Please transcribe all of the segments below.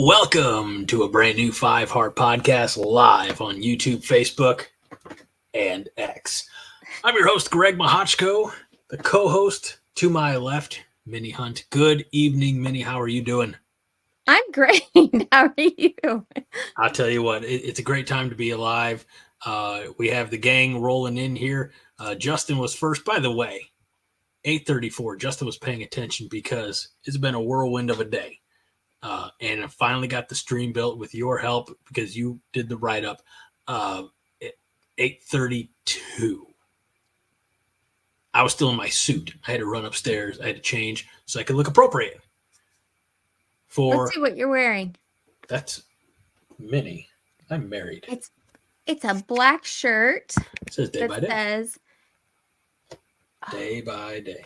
Welcome to a brand new Five Heart Podcast live on YouTube, Facebook, and X. I'm your host, Greg Mahochko, the co-host to my left, Minnie Hunt. Good evening, Minnie. How are you doing? I'm great. How are you? I'll tell you what, it's a great time to be alive. We have the gang rolling in here. Justin was first, by the way, 8:34. Justin was paying attention because it's been a whirlwind of a day. And I finally got the stream built with your help because you did the write-up at 8:32. I was still in my suit. I had to run upstairs. I had to change so I could look appropriate. Let's see what you're wearing. That's Minnie. I'm married. It's a black shirt. It says day by day. Says day by day.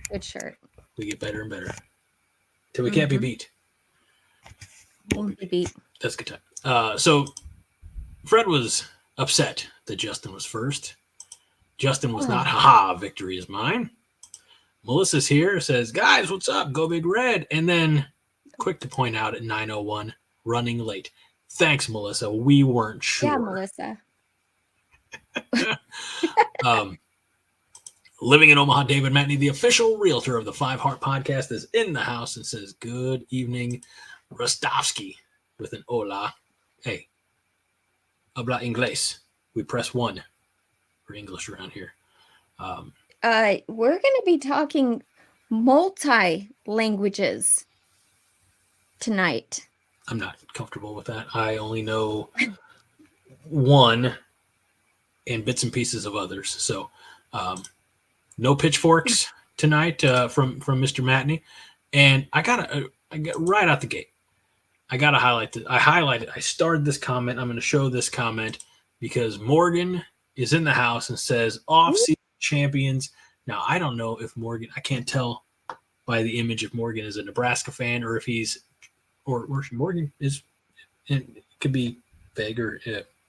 Good shirt. We get better and better. Till we can't be beat. Won't be beat. That's a good time. So Fred was upset that Justin was first. Justin was not. Haha, victory is mine. Melissa's here, says, guys, what's up? Go Big Red. And then quick to point out at 9:01, running late. Thanks, Melissa. We weren't sure. Yeah, Melissa. Living in Omaha, David Matney, the official realtor of the Five Heart Podcast, is in the house and says, good evening, Rostovsky, with an hola. Hey, habla inglés. We press 1 for English around here. We're going to be talking multi-languages tonight. I'm not comfortable with that. I only know one and bits and pieces of others. So, no pitchforks tonight from Mr. Matney. And I got right out the gate. I got to highlight this. I started this comment. I'm going to show this comment because Morgan is in the house and says off-season champions. Now, I don't know if Morgan, I can't tell by the image if Morgan is a Nebraska fan or if he's, or Morgan is, it could be vague or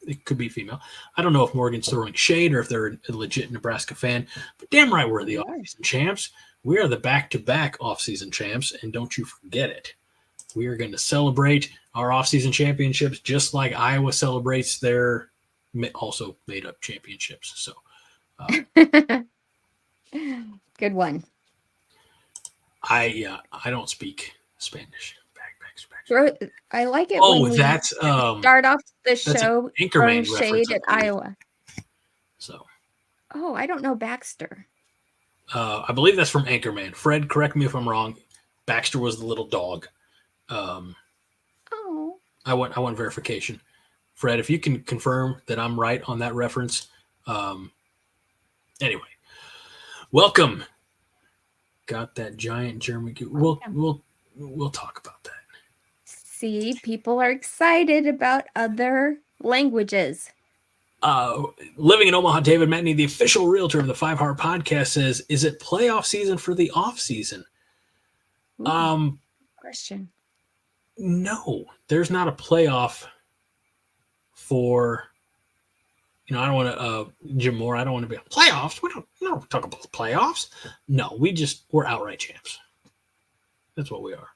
it could be female. I don't know if Morgan's throwing shade or if they're a legit Nebraska fan, but damn right we're the off-season champs. We are the back-to-back off-season champs, and don't you forget it. We are going to celebrate our off-season championships just like Iowa celebrates their also made-up championships. So, good one. I don't speak Spanish. I like it. Oh, when we that's start off the show throwing shade at Iowa. So, I don't know Baxter. I believe that's from Anchorman. Fred, correct me if I'm wrong. Baxter was the little dog. I want verification. Fred, if you can confirm that I'm right on that reference. Anyway, welcome. Got that giant German. We'll talk about that. See, people are excited about other languages. Living in Omaha, David Matney, the official realtor of the Five Heart Podcast, says, is it playoff season for the off season? Question. No, there's not a playoff for, I don't want to, Jim Moore, I don't want to be on playoffs. We don't talk about the playoffs. No, we're outright champs. That's what we are.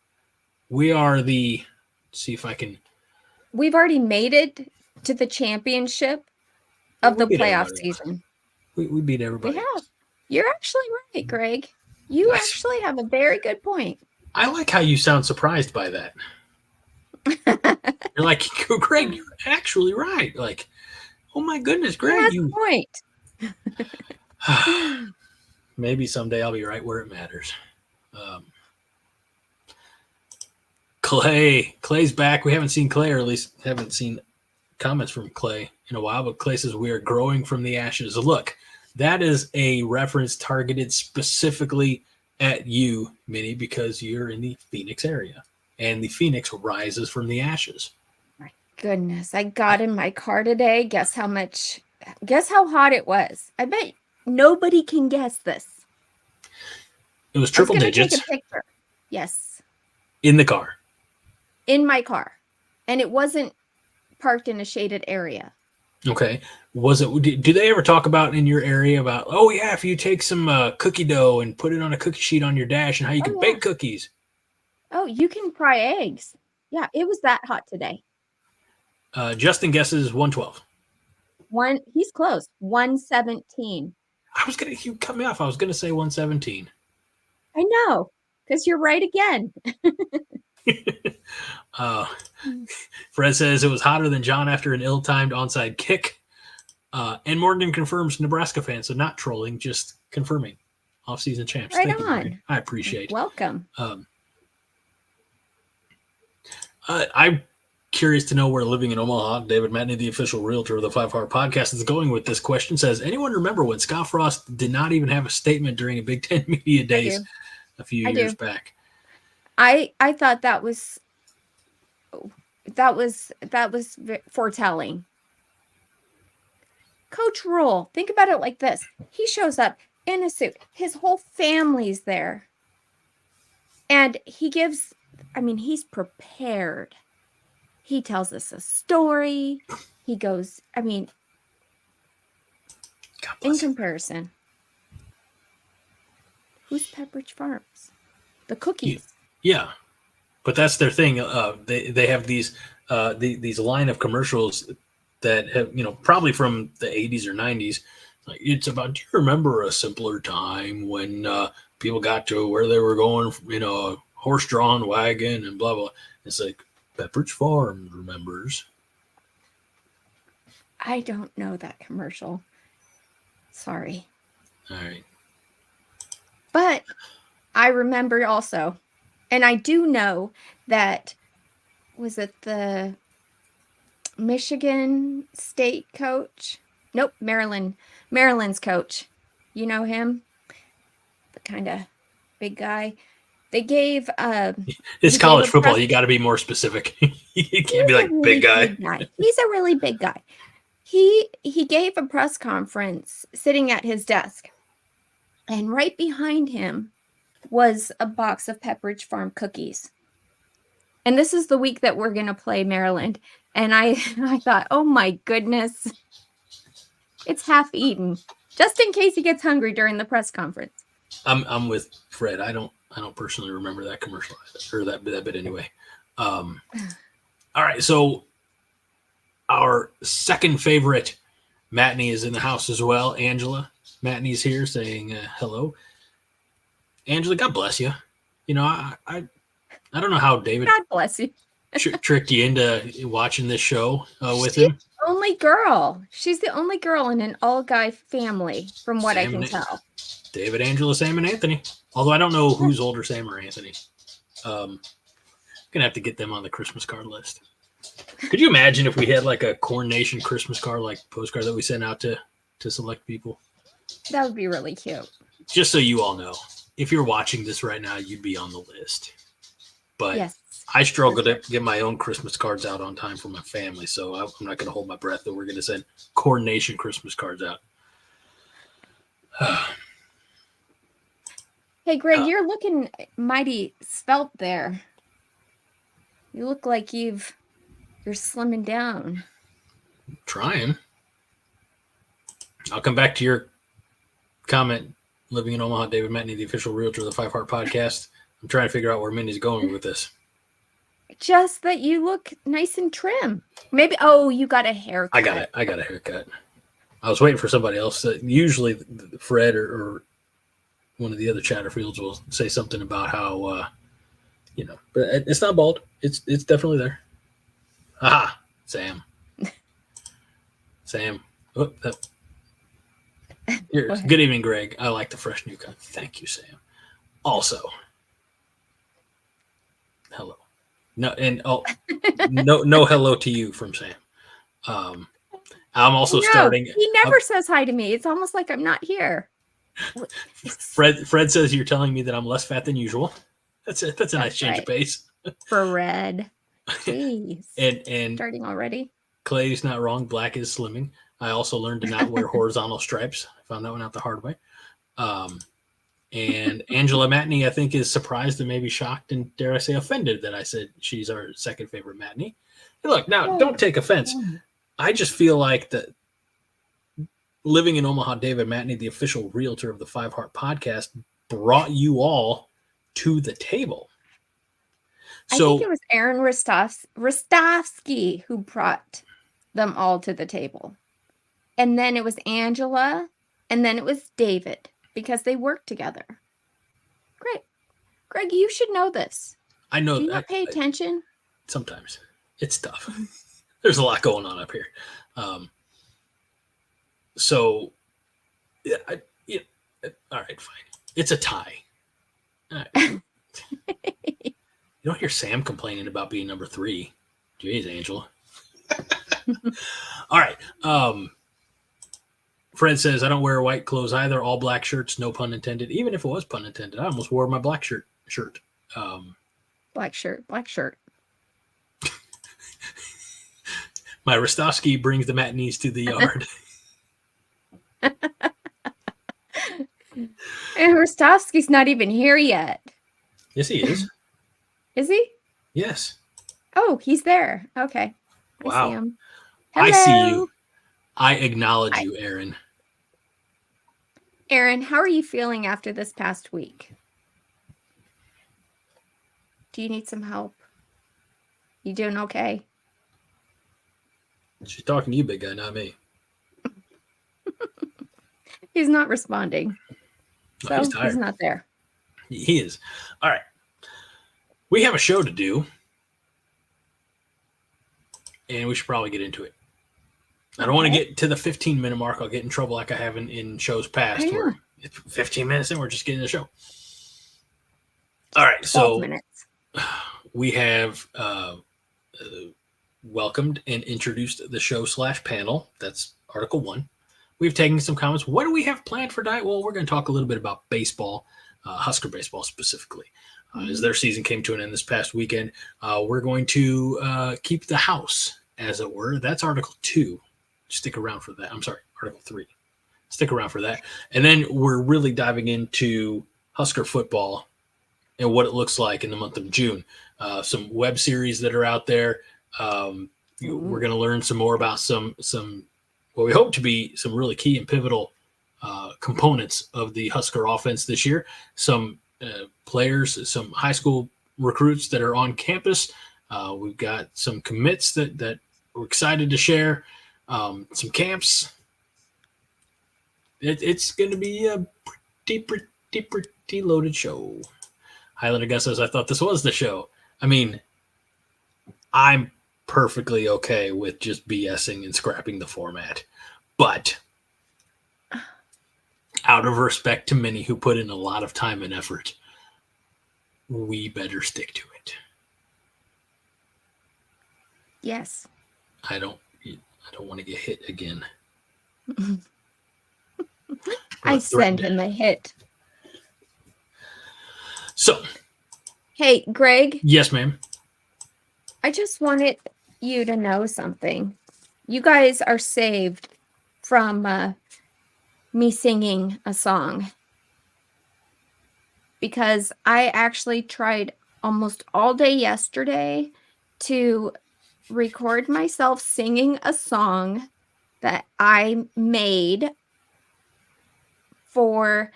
We are the, see if I can. We've already made it to the championship of the playoff season. We beat everybody. We have. You're actually right, Greg. You actually have a very good point. I like how you sound surprised by that. You're like, Greg, you're actually right. Like, oh my goodness, Greg, you point. Maybe someday I'll be right where it matters. Clay's back. We haven't seen Clay, or at least haven't seen comments from Clay in a while, but Clay says we are growing from the ashes. Look, that is a reference targeted specifically at you, Minnie, because you're in the Phoenix area, and the Phoenix rises from the ashes. My goodness, I got in my car today. Guess how hot it was. I bet nobody can guess this. It was triple digits. Take a picture. Yes. In the car. In my car. And it wasn't parked in a shaded area. Okay. Do they ever talk about in your area about, oh yeah, if you take some cookie dough and put it on a cookie sheet on your dash and how you can bake cookies? Oh, you can fry eggs. Yeah, it was that hot today. Justin guesses 112. He's close. 117. You cut me off. I was going to say 117. I know, because you're right again. Fred says it was hotter than John after an ill-timed onside kick. And Morgan confirms Nebraska fan, so not trolling, just confirming. Off-season champs. Right Thank you, on. Morgan. I appreciate. Welcome. I'm curious to know where living in Omaha, David Matney, the official realtor of the 5 Heart Podcast, is going with this question. Says, anyone remember when Scott Frost did not even have a statement during a Big Ten Media Days a few years back? I thought that was foretelling. Coach Rhule, think about it like this. He shows up in a suit. His whole family's there. And he's prepared. He tells us a story. He goes, in comparison. Who's Pepperidge Farms? The cookies. Yeah. But that's their thing. They have these line of commercials that have, probably from the 80s or 90s. Like, it's about, do you remember a simpler time when people got to where they were going in a horse-drawn wagon and blah, blah. It's like, Pepperidge Farm remembers. I don't know that commercial. Sorry. All right. But I remember also, and I do know that, was it the Michigan State coach? Nope, Maryland's coach. You know him? The kind of big guy. They gave it's college football. You got to be more specific. You can't be like really big guy. He's a really big guy. He gave a press conference sitting at his desk, and right behind him was a box of Pepperidge Farm cookies. And this is the week that we're going to play Maryland. And I thought, oh my goodness, it's half eaten, just in case he gets hungry during the press conference. I'm with Fred. I don't personally remember that commercial or that bit anyway. All right, so our second favorite Matney is in the house as well. Angela Matney's here saying hello. Angela, God bless you. I don't know how David God bless you. tricked you into watching this show with him. She's the only girl in an all-guy family, from what I can tell. David, Angela, Sam, and Anthony. Although I don't know who's older, Sam or Anthony. Gonna have to get them on the Christmas card list. Could you imagine if we had like a Corn Nation Christmas card, like postcard that we sent out to select people? That would be really cute. Just so you all know, if you're watching this right now, you'd be on the list. But yes, I struggle to get my own Christmas cards out on time for my family, so I'm not going to hold my breath that we're going to send Corn Nation Christmas cards out. Hey, Greg, you're looking mighty svelte there. You look like you're slimming down. Trying. I'll come back to your comment. Living in Omaha, David Matney, the official realtor of the 5 Heart Podcast. I'm trying to figure out where Mindy's going with this. Just that you look nice and trim. Maybe, you got a haircut. I got a haircut. I was waiting for somebody else. Usually Fred or one of the other Chatterfields will say something about how, but it's not bald. It's definitely there. Aha, Sam. Sam. Oh, good evening, Greg. I like the fresh new cut. Thank you, Sam. Also, hello. No, and no hello to you from Sam. I'm also starting. He never says hi to me. It's almost like I'm not here. Fred says you're telling me that I'm less fat than usual. That's it. That's a nice change of pace. Fred. Jeez. and starting already. Clay's not wrong. Black is slimming. I also learned to not wear horizontal stripes. I found that one out the hard way. And Angela Matney, I think, is surprised and maybe shocked and, dare I say, offended that I said she's our second favorite Matney. Hey, look, now, don't take offense. I just feel like that living in Omaha, David Matney, the official realtor of the 5 Heart Podcast, brought you all to the table. I think So it was Aaron Rostovsky who brought them all to the table. And then it was Angela, and then it was David, because they worked together. Great. Greg, you should know this. I know Do you not pay attention? Sometimes it's tough. There's a lot going on up here. So, yeah, all right, fine. It's a tie. All right. You don't hear Sam complaining about being number 3. Jeez, Angela. All right. Fred says, I don't wear white clothes either. All black shirts, no pun intended. Even if it was pun intended, I almost wore my black shirt. Black shirt. My Rostovsky brings the matinees to the yard. And Rostovsky's not even here yet. Yes, he is. Is he? Yes. Oh, he's there. Okay. Wow. I see him. I see Hello. you. I acknowledge you, Aaron. Aaron, how are you feeling after this past week? Do you need some help? You doing okay? She's talking to you, big guy, not me. He's not responding. No, So he's tired. he's not there. He is. All right. We have a show to do. And we should probably get into it. I don't want to get to the 15-minute mark. I'll get in trouble like I have in shows past where it's 15 minutes and we're just getting the show. All right. 12 So minutes. We have welcomed and introduced the show / panel. That's Article 1. We've taken some comments. What do we have planned for tonight? Well, we're going to talk a little bit about baseball, Husker baseball specifically. As their season came to an end this past weekend, we're going to keep the house, as it were. That's Article 2. Stick around for that. I'm sorry, Article 3. Stick around for that. And then we're really diving into Husker football and what it looks like in the month of June. Some web series that are out there. We're going to learn some more about some what we hope to be some really key and pivotal components of the Husker offense this year. Some players, some high school recruits that are on campus. We've got some commits that we're excited to share. Some camps. It's going to be a pretty loaded show. Highlander Gus says, I thought this was the show. I mean, I'm perfectly okay with just BSing and scrapping the format. But out of respect to many who put in a lot of time and effort, we better stick to it. Yes. I don't want to get hit again. I sent him a hit. So. Hey, Greg. Yes, ma'am. I just wanted you to know something. You guys are saved from me singing a song. Because I actually tried almost all day yesterday to record myself singing a song that I made for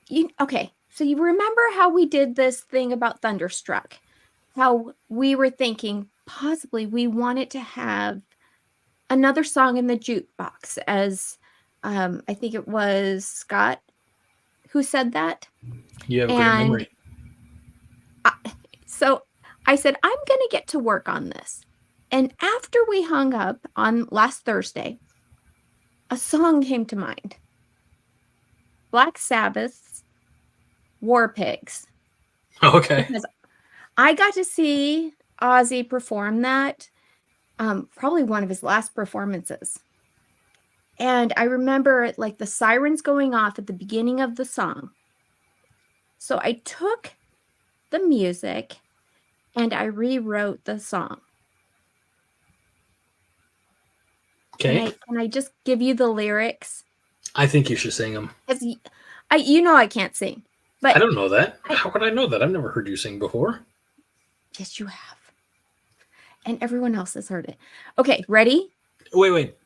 you. Okay, so you remember how we did this thing about Thunderstruck? How we were thinking possibly we wanted to have another song in the jukebox, as I think it was Scott who said that. You have a great memory. So I said, I'm going to get to work on this. And after we hung up on last Thursday, a song came to mind. Black Sabbath's War Pigs. Okay. Because I got to see Ozzy perform that, probably one of his last performances. And I remember like the sirens going off at the beginning of the song. So I took the music and I rewrote the song. Okay. Can I just give you the lyrics? I think you should sing them. You know I can't sing. But I don't know that. How could I know that? I've never heard you sing before. Yes, you have. And everyone else has heard it. Okay, ready? Wait.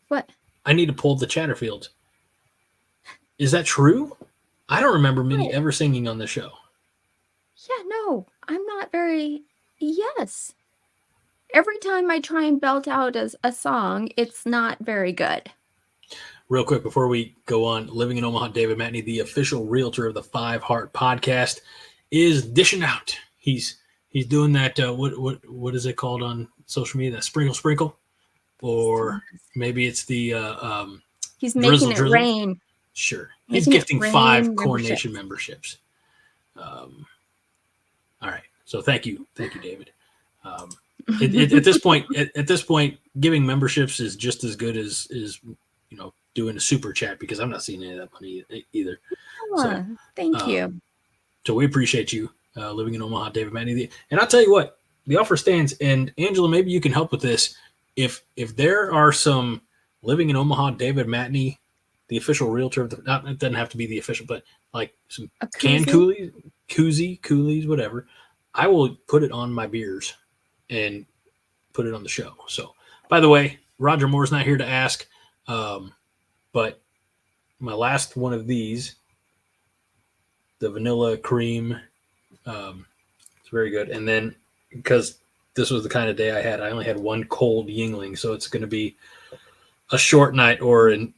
What? I need to pull the Chatterfields. Is that true? I don't remember Minnie ever singing on the show. Yeah, no, I'm not very. Yes. Every time I try and belt out a song, it's not very good. Real quick before we go on, living in Omaha, David Matney, the official realtor of the Five Heart Podcast, is dishing out. He's doing that. What is it called on social media? That sprinkle, or maybe it's the He's drizzle making it drizzle. rain. Sure, he's Making it gifting rain 5 Coronation memberships. All right, so thank you, David. At this point, giving memberships is just as good as doing a super chat, because I'm not seeing any of that money either. So thank you. So we appreciate you living in Omaha, David Matney. And I'll tell you what, the offer stands. And Angela, maybe you can help with this. If there are some living in Omaha, David Matney, the official realtor of the, not, it doesn't have to be the official, but like some canned coolies, whatever, I will put it on my beers and put it on the show. So, by the way, Roger Moore's not here to ask, but my last one of these, the vanilla cream, it's very good. And then, because this was the kind of day I had, I only had one cold Yingling, so it's going to be a short night or an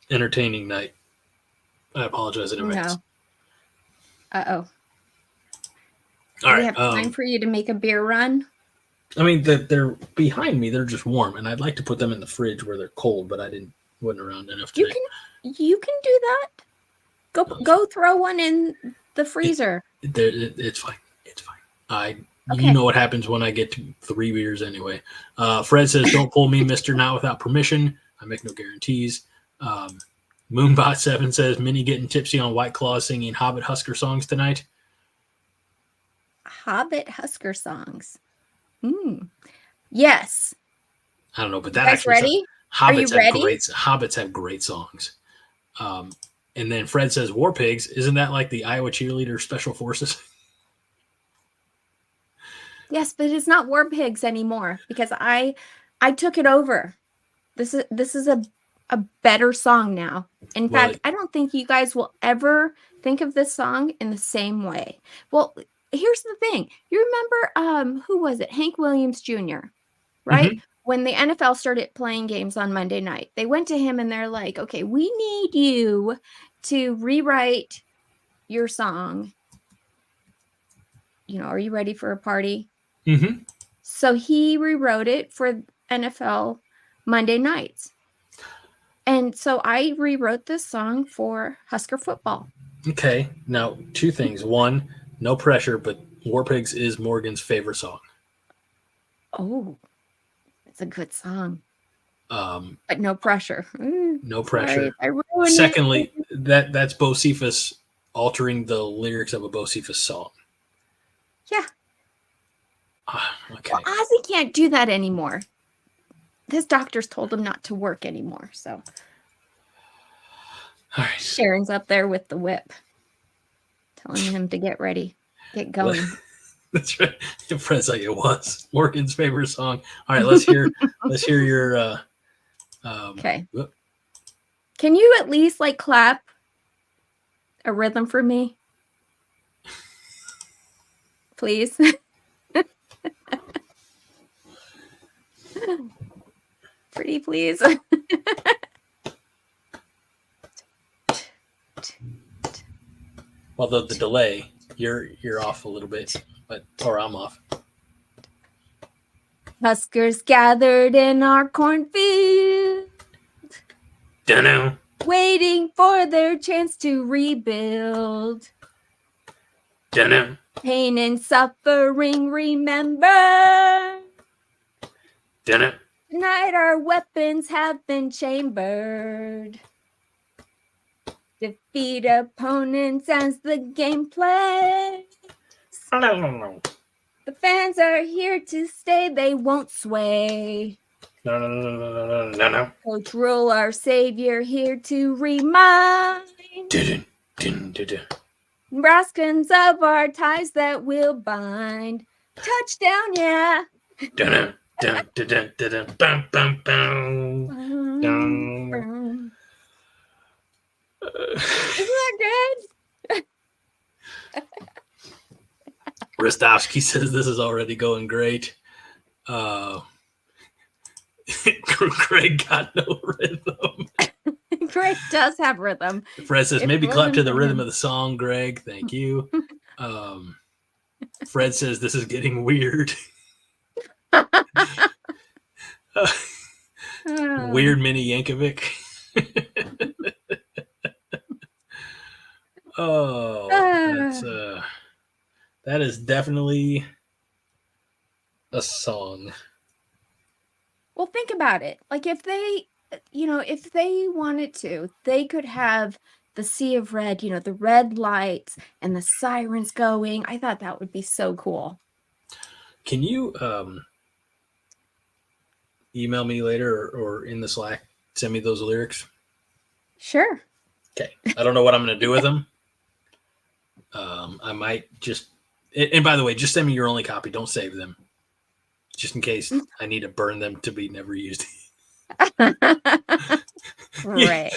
unentertaining night. I apologize in advance. No. Uh-oh. All right. We have time for you to make a beer run? I mean, they're behind me. They're just warm, and I'd like to put them in the fridge where they're cold, but wasn't around enough today. You can do that. Go throw one in the freezer. It's fine. It's fine. You know what happens when I get to 3 beers anyway. Fred says, "Don't pull me, Mister Not Without Permission. I make no guarantees." Moonbot7 says, "Minnie getting tipsy on White Claw singing Hobbit Husker songs tonight." Hobbit Husker songs. Yes. I don't know, but that you guys actually ready? Hobbits Are you ready? Hobbits have great songs. And then Fred says, "War Pigs, isn't that like the Iowa cheerleader special forces?" Yes, but it's not War Pigs anymore because I took it over. This is a better song now. In fact, I don't think you guys will ever think of this song in the same way. Well, here's the thing. You remember who was it? Hank Williams Jr., right? Mm-hmm. When the NFL started playing games on Monday night, they went to him and they're like, "Okay, we need you to rewrite your song. Are you ready for a party?" Mm-hmm. So he rewrote it for NFL Monday nights. And so I rewrote this song for Husker football. Okay. Now, 2 things. One, no pressure, but War Pigs is Morgan's favorite song. Oh, it's a good song. But no pressure. No pressure. Sorry, I ruined Secondly, that's Bo Cephas altering the lyrics of a Bo Cephas song. Yeah. Okay. Well, Ozzy can't do that anymore. His doctors told him not to work anymore, so. All right. Sharon's up there with the whip, telling him to get ready, get going. That's right. Fred's like, it was Morgan's favorite song. All right, let's hear your. Okay. Whoop. Can you at least clap a rhythm for me, please? Pretty please. Well, the delay, you're off a little bit, or I'm off. Huskers gathered in our cornfield, Dunno. Waiting for their chance to rebuild. Dunno. Pain and suffering, remember. Dunno. Tonight our weapons have been chambered. Defeat opponents as the game plays. The fans are here to stay, they won't sway. No. Coach Rhule, our savior, here to remind Nebraskans of our ties that will bind. Touchdown, yeah. Isn't that good? Rostovsky says this is already going great. Greg got no rhythm. Greg does have rhythm. Fred says, If maybe it clap to wasn't the for rhythm him. of the song, Greg. Thank you. Fred says, this is getting weird. Weird Mini Yankovic. Oh, that is definitely a song. Well, think about it. Like if they wanted to, they could have the sea of red, the red lights and the sirens going. I thought that would be so cool. Can you email me later or in the Slack, send me those lyrics? Sure. Okay. I don't know what I'm going to do with them. I might just, and by the way, just send me your only copy. Don't save them. Just in case I need to burn them to be never used. Right.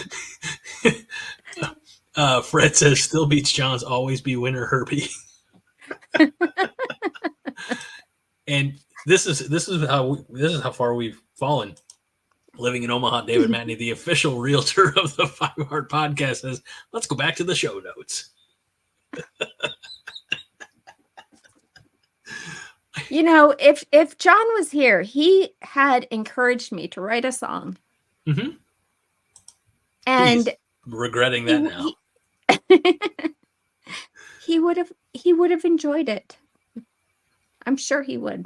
Fred says, still beats John's always be winner Herbie. And this is how far we've fallen. Living in Omaha, David Matney, the official realtor of the 5 Heart Podcast, says, let's go back to the show notes. If John was here, he had encouraged me to write a song. Mm-hmm. And he's regretting that now. He would have enjoyed it. I'm sure he would.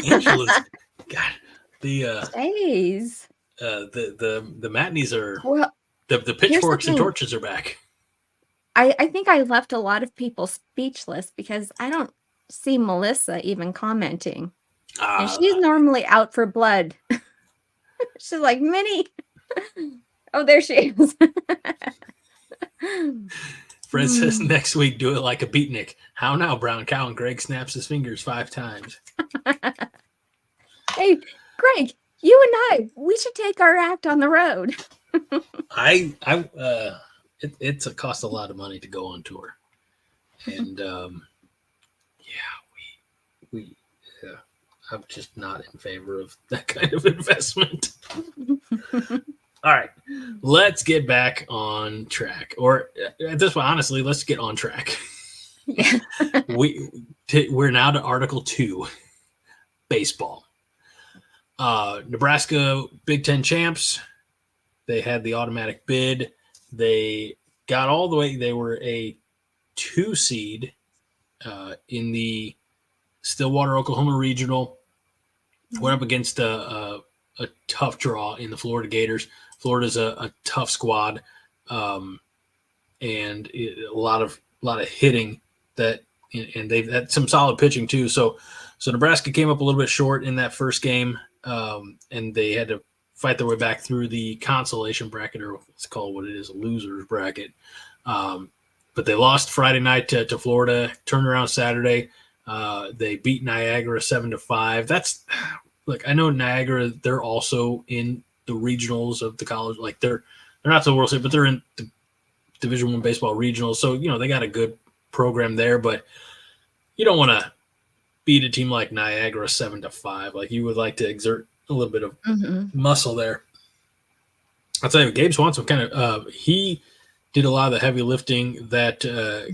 Angela's God. The Matneys are the pitchforks and torches are back. I think I left a lot of people speechless because I don't see Melissa even commenting. And she's normally out for blood. She's like, Minnie. Oh, there she is. Fred says next week, do it like a beatnik. How now, brown cow? And Greg snaps his fingers 5 times. Hey, Greg, you and we should take our act on the road. It's a cost a lot of money to go on tour, and I'm just not in favor of that kind of investment. All right, let's get back on track, or at this point, honestly, let's get on track. Yeah. We're now to Article 2, baseball. Nebraska Big Ten champs. They had the automatic bid. They got all the way. They were a 2 seed in the Stillwater, Oklahoma regional. Went up against a tough draw in the Florida Gators. Florida's a tough squad, and a lot of hitting that, and they've had some solid pitching too. So Nebraska came up a little bit short in that first game, and they had to fight their way back through the consolation bracket, or let's call it what it is, a loser's bracket. But they lost Friday night to Florida, turned around Saturday. They beat Niagara 7-5. That's, look, I know Niagara, they're also in the regionals of the college. Like they're not the World Series, but they're in the Division I baseball regionals. So, they got a good program there, but you don't want to beat a team like Niagara 7-5. Like you would like to exert a little bit of muscle there. I'll tell you, Gabe Swanson he did a lot of the heavy lifting that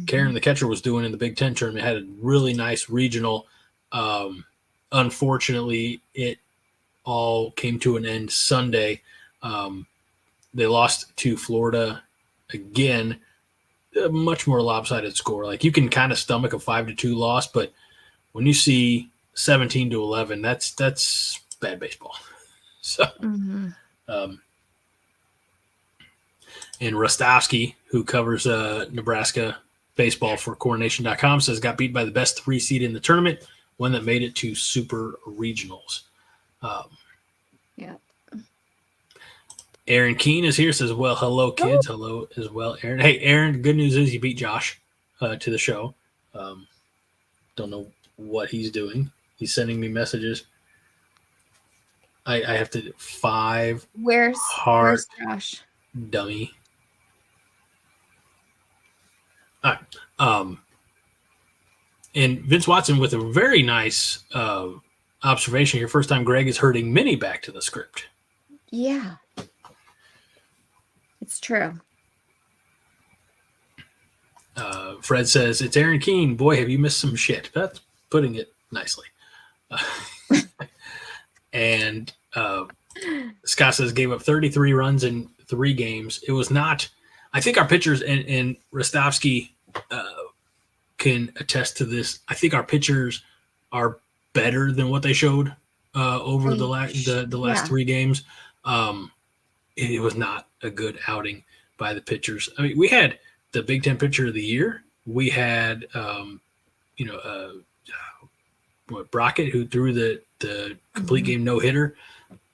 Karen, the catcher, was doing in the Big Ten tournament. Had a really nice regional. Unfortunately, it all came to an end Sunday. They lost to Florida again, a much more lopsided score. Like you can kind of stomach a 5-2 loss, but when you see 17-11, that's bad baseball. So, and Rostovsky, who covers Nebraska baseball for coronation.com, says got beat by the best 3 seed in the tournament, one that made it to super regionals. Yeah. Aaron Keene is here, says, well, hello, kids. Oh. Hello as well, Aaron. Hey, Aaron, good news is you beat Josh to the show. Don't know what he's doing. He's sending me messages. I have to 5 Where's Josh? Dummy. All right. And Vince Watson with a very nice observation here. First time Greg is herding Minnie back to the script. Yeah. It's true. Fred says, it's Aaron Keene. Boy, have you missed some shit. That's putting it nicely. And Scott says, gave up 33 runs in 3 games. It was not – I think our pitchers and Rostovsky can attest to this. I think our pitchers are better than what they showed over the last 3 games. It was not a good outing by the pitchers. I mean, we had the Big Ten Pitcher of the Year. We had, Brockett, who threw the complete game no-hitter.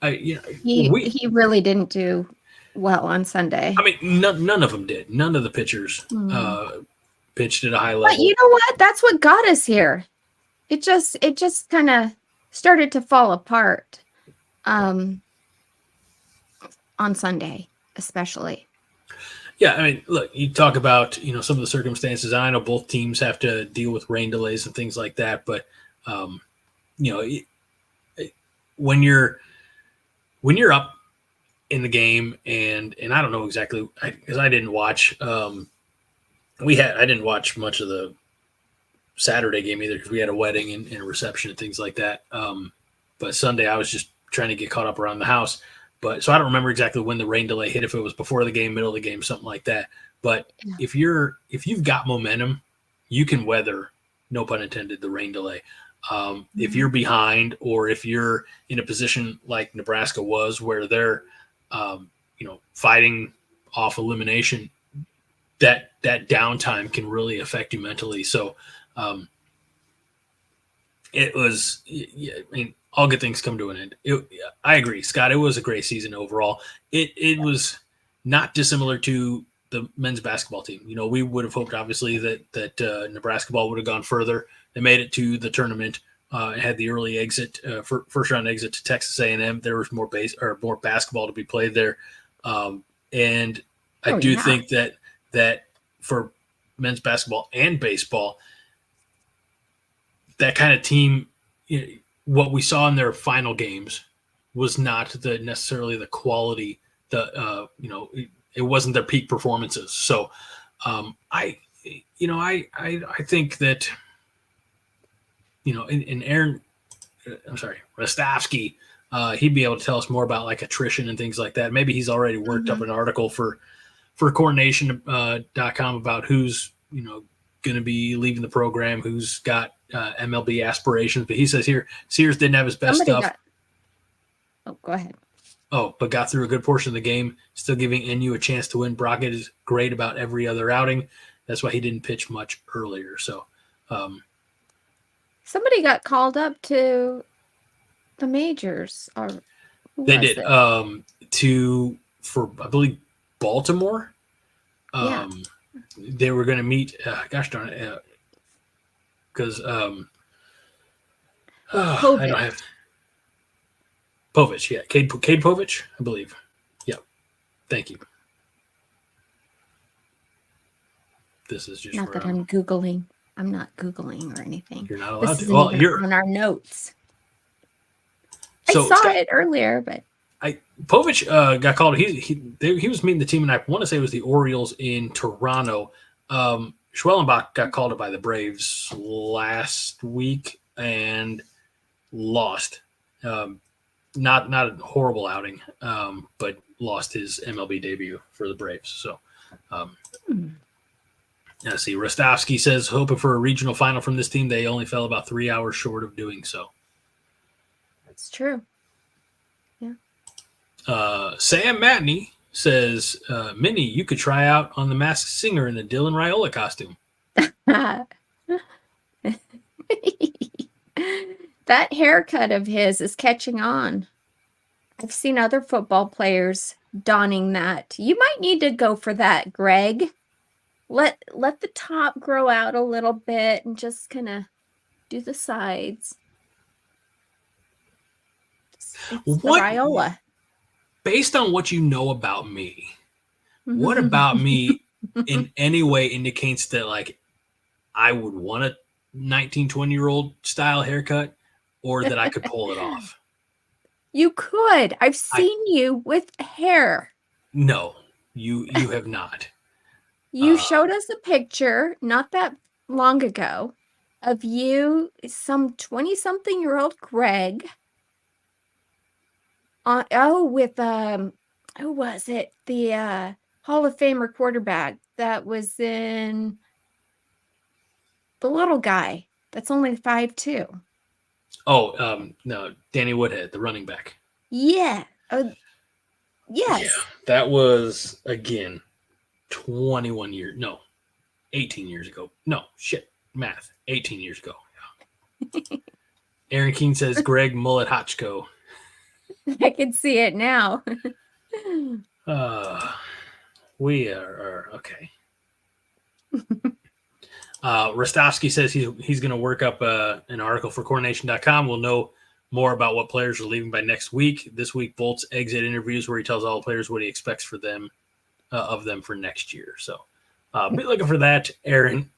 He really didn't do well on Sunday. I mean, none of them did. None of the pitchers pitched at a high level. But you know what? That's what got us here. It just kind of started to fall apart on Sunday, especially. Yeah, I mean, look, you talk about, some of the circumstances. I know both teams have to deal with rain delays and things like that, but when you're up in the game, and I don't know exactly, because I didn't watch. I didn't watch much of the Saturday game either, because we had a wedding and a reception and things like that. But Sunday, I was just trying to get caught up around the house. So I don't remember exactly when the rain delay hit, if it was before the game, middle of the game, something like that. But if you've got momentum, you can weather, no pun intended, the rain delay. If you're behind, or if you're in a position like Nebraska was, where they're, fighting off elimination, that downtime can really affect you mentally. So it was, I mean, all good things come to an end. I agree, Scott. It was a great season overall. It was not dissimilar to the men's basketball team. We would have hoped, obviously, that Nebraska ball would have gone further. They made it to the tournament and had the early exit, first round exit to Texas A&M. There was more basketball to be played there, and I do think that for men's basketball and baseball, that kind of team, what we saw in their final games was not necessarily the quality. It wasn't their peak performances. So I think that, in Aaron, Rostovsky, he'd be able to tell us more about like attrition and things like that. Maybe he's already worked up an article for coordination.com about who's, going to be leaving the program, who's got MLB aspirations. But he says here, Sears didn't have his best stuff. Go ahead. But got through a good portion of the game, still giving NU a chance to win. Brockett is great about every other outing. That's why he didn't pitch much earlier. So somebody got called up to the majors. Or they did for I believe Baltimore. They were going to meet. Gosh darn it, because I don't have Povich. Yeah, Cade Povich, I believe. Yeah, thank you. This is just not that I'm Googling. I'm not Googling or anything. You're not allowed to. Well, you're on our notes. I saw it earlier, but Povich got called. He was meeting the team, and I want to say it was the Orioles in Toronto. Schwellenbach got called up by the Braves last week and lost. Not a horrible outing, but lost his MLB debut for the Braves. So, let's see. Rostovsky says, hoping for a regional final from this team. They only fell about 3 hours short of doing so. That's true. Sam Matney says, Minnie, you could try out on The Masked Singer in the Dylan Raiola costume. That haircut of his is catching on. I've seen other football players donning that. You might need to go for that, Greg. Let the top grow out a little bit and just kind of do the sides. It's the Raiola. Based on what you know about me, what about me in any way indicates that like I would want a 19, 20-year-old style haircut or that I could pull it off. You could. I've seen you with hair. No, you have not. You showed us a picture not that long ago of you, some 20-something-year-old Greg. With who was it? The Hall of Famer quarterback that was in the little guy that's only 5'2". Oh, no, Danny Woodhead, the running back. Yeah. Yes. Yeah, that was again 21 years. No, 18 years ago. No, shit, math. 18 years ago. Yeah. Aaron King says Greg Mullet Hotchko. I can see it now. We are okay. Rostovsky says he's going to work up an article for coronation.com. We'll know more about what players are leaving by next week. This week, Bolt's exit interviews where he tells all the players what he expects for them of them for next year. So be looking for that. Aaron,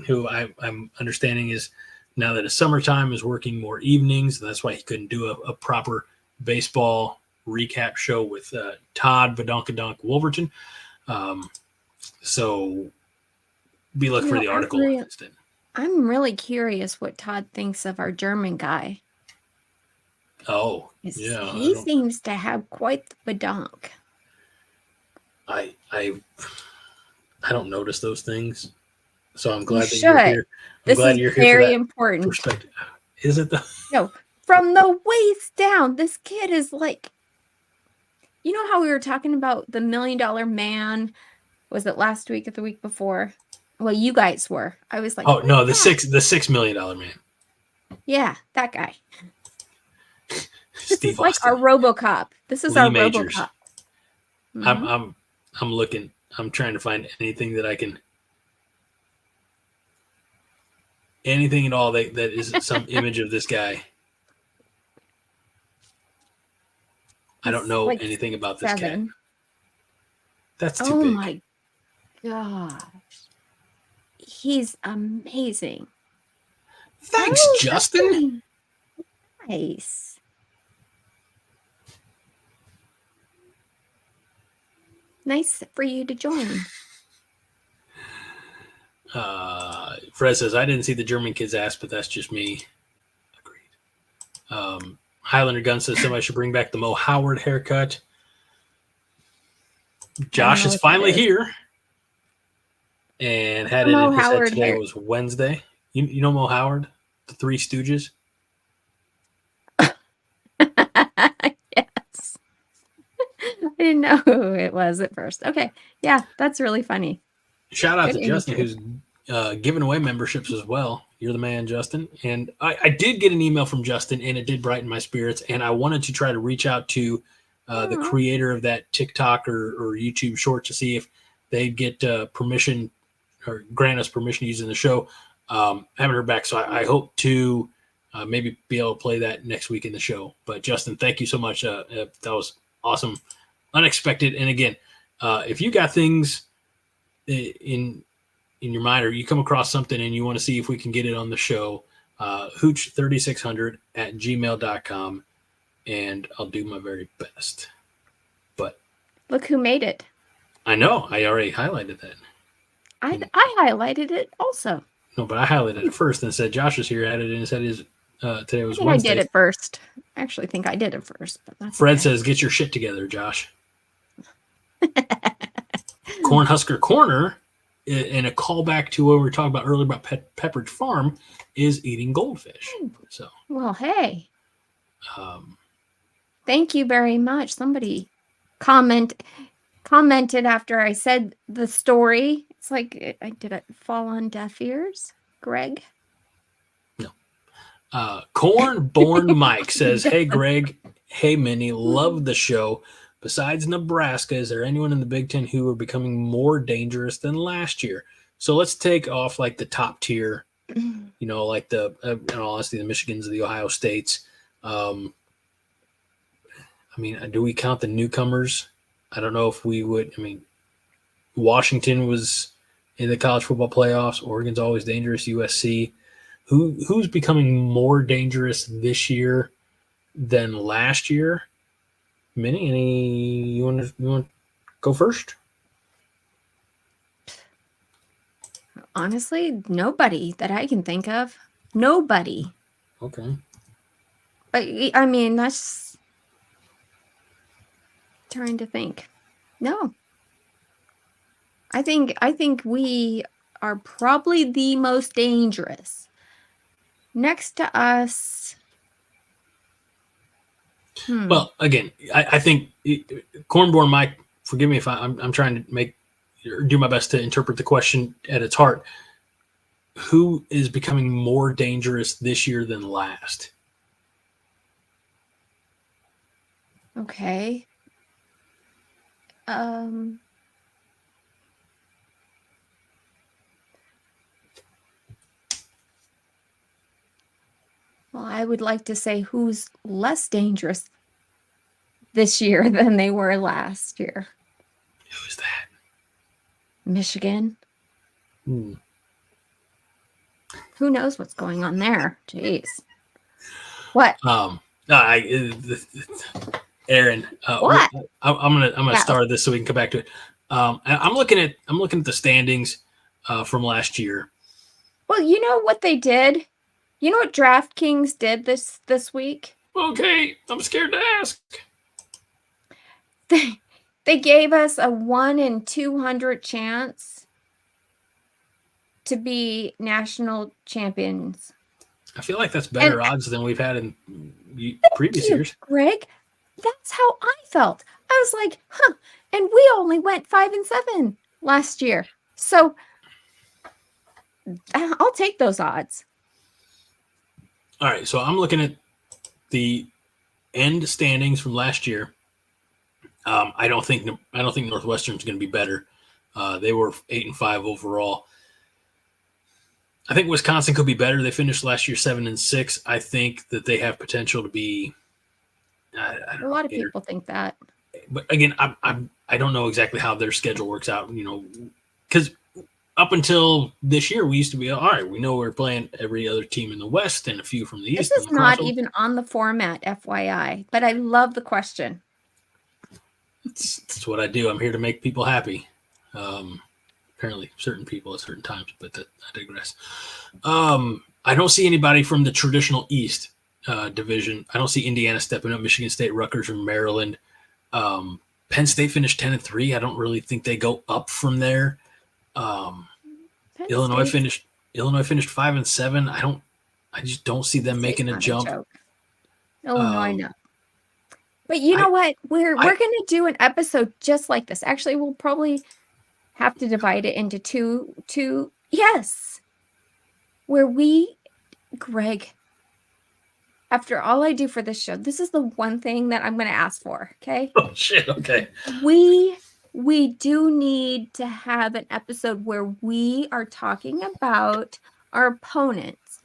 who I'm understanding is now that it's summertime, is working more evenings. That's why he couldn't do a proper baseball recap show with Todd Badonkadonk Wolverton. So be looking for the article instead. I'm really curious what Todd thinks of our German guy. Oh, yeah. He seems to have quite the badonk. I don't notice those things, so I'm glad that you're here. This is very important. Perspective. Is it though? No, from the waist down, this kid is like, you know how we were talking about the $1 Million Man? Was it last week or the week before? Well, you guys were. I was like, oh no, the $6 million Man. Yeah, that guy. Steve This is like our RoboCop. This is Lee our Majors. RoboCop. Mm-hmm. I'm looking. I'm trying to find anything that I can. Anything at all that is some image of this guy. I don't know like anything about this cat. That's too big. Oh my gosh. He's amazing. Thanks, Justin. Nice. Nice for you to join. Fred says, I didn't see the German kid's ass, but that's just me. Agreed. Highlander Gun says somebody should bring back the Mo Howard haircut. Josh is finally here. And had it in his head today was Wednesday. You know Mo Howard? The Three Stooges? Yes. I didn't know who it was at first. Okay. Yeah, that's really funny. Shout out to Justin, who's giving away memberships as well. You're the man, Justin. And I did get an email from Justin, and it did brighten my spirits. And I wanted to try to reach out to the creator of that TikTok or YouTube short to see if they'd get permission or grant us permission to use in the show. Haven't heard back, so I hope to maybe be able to play that next week in the show. But Justin, thank you so much. That was awesome, unexpected. And again, if you got things in your mind, or you come across something and you want to see if we can get it on the show, hooch3600@gmail.com, and I'll do my very best. But look who made it. I know. I already highlighted that. I highlighted it also. No, but I highlighted it first and said Josh was here, added it and said today was Wednesday. I did it first. I actually think I did it first. But that's Fred says, get your shit together, Josh. Cornhusker Corner, in a callback to what we were talking about earlier about Pepperidge Farm, is eating goldfish. So, well, hey. Thank you very much. Somebody commented after I said the story. It's like, did it fall on deaf ears, Greg? No. Corn-born Mike says, hey, Greg. Hey, Minnie. Love the show. Besides Nebraska, is there anyone in the Big Ten who are becoming more dangerous than last year? So let's take off like the top tier, like the, in all honesty, the Michigans, the Ohio States. Do we count the newcomers? I don't know if we would. Washington was in the college football playoffs. Oregon's always dangerous. USC. Who's becoming more dangerous this year than last year? Minnie, you want to go first? Honestly, nobody that I can think of. Nobody. Okay. But I mean, that's trying to think. No. I think we are probably the most dangerous. Next to us. Well, again, I think Cornborn Mike, forgive me if I'm trying to do my best to interpret the question at its heart. Who is becoming more dangerous this year than last? Okay. Well, I would like to say who's less dangerous this year than they were last year. Who's that? Michigan. Who knows what's going on there? Jeez. What? Aaron. What? I'm gonna start this so we can come back to it. I'm looking at the standings from last year. Well, you know what they did? You know what DraftKings did this week? Okay, I'm scared to ask. They gave us a 1 in 200 chance to be national champions. I feel like that's better odds than we've had in previous years. Greg, that's how I felt. I was like, huh. And we only went 5-7 last year. So I'll take those odds. All right, so I'm looking at the end standings from last year. I don't think Northwestern's going to be better. They were 8-5 overall. I think Wisconsin could be better. They finished last year 7-6. I think that they have potential to be. A lot of people think that. But again, I don't know exactly how their schedule works out. Because up until this year, we used to be all right. We know we're playing every other team in the West and a few from the East. This is not even on the format, FYI. But I love the question. That's what I do. I'm here to make people happy. Apparently, certain people at certain times, but I digress. I don't see anybody from the traditional East division. I don't see Indiana stepping up. Michigan State, Rutgers, or Maryland. Penn State finished 10-3. I don't really think they go up from there. Illinois finished 5-7. I just don't see them making a jump. Illinois, no. But you know what? We're going to do an episode just like this. Actually, we'll probably have to divide it into two. Yes. Where Greg, after all I do for this show, this is the one thing that I'm going to ask for. Okay. Oh shit. Okay. We do need to have an episode where we are talking about our opponents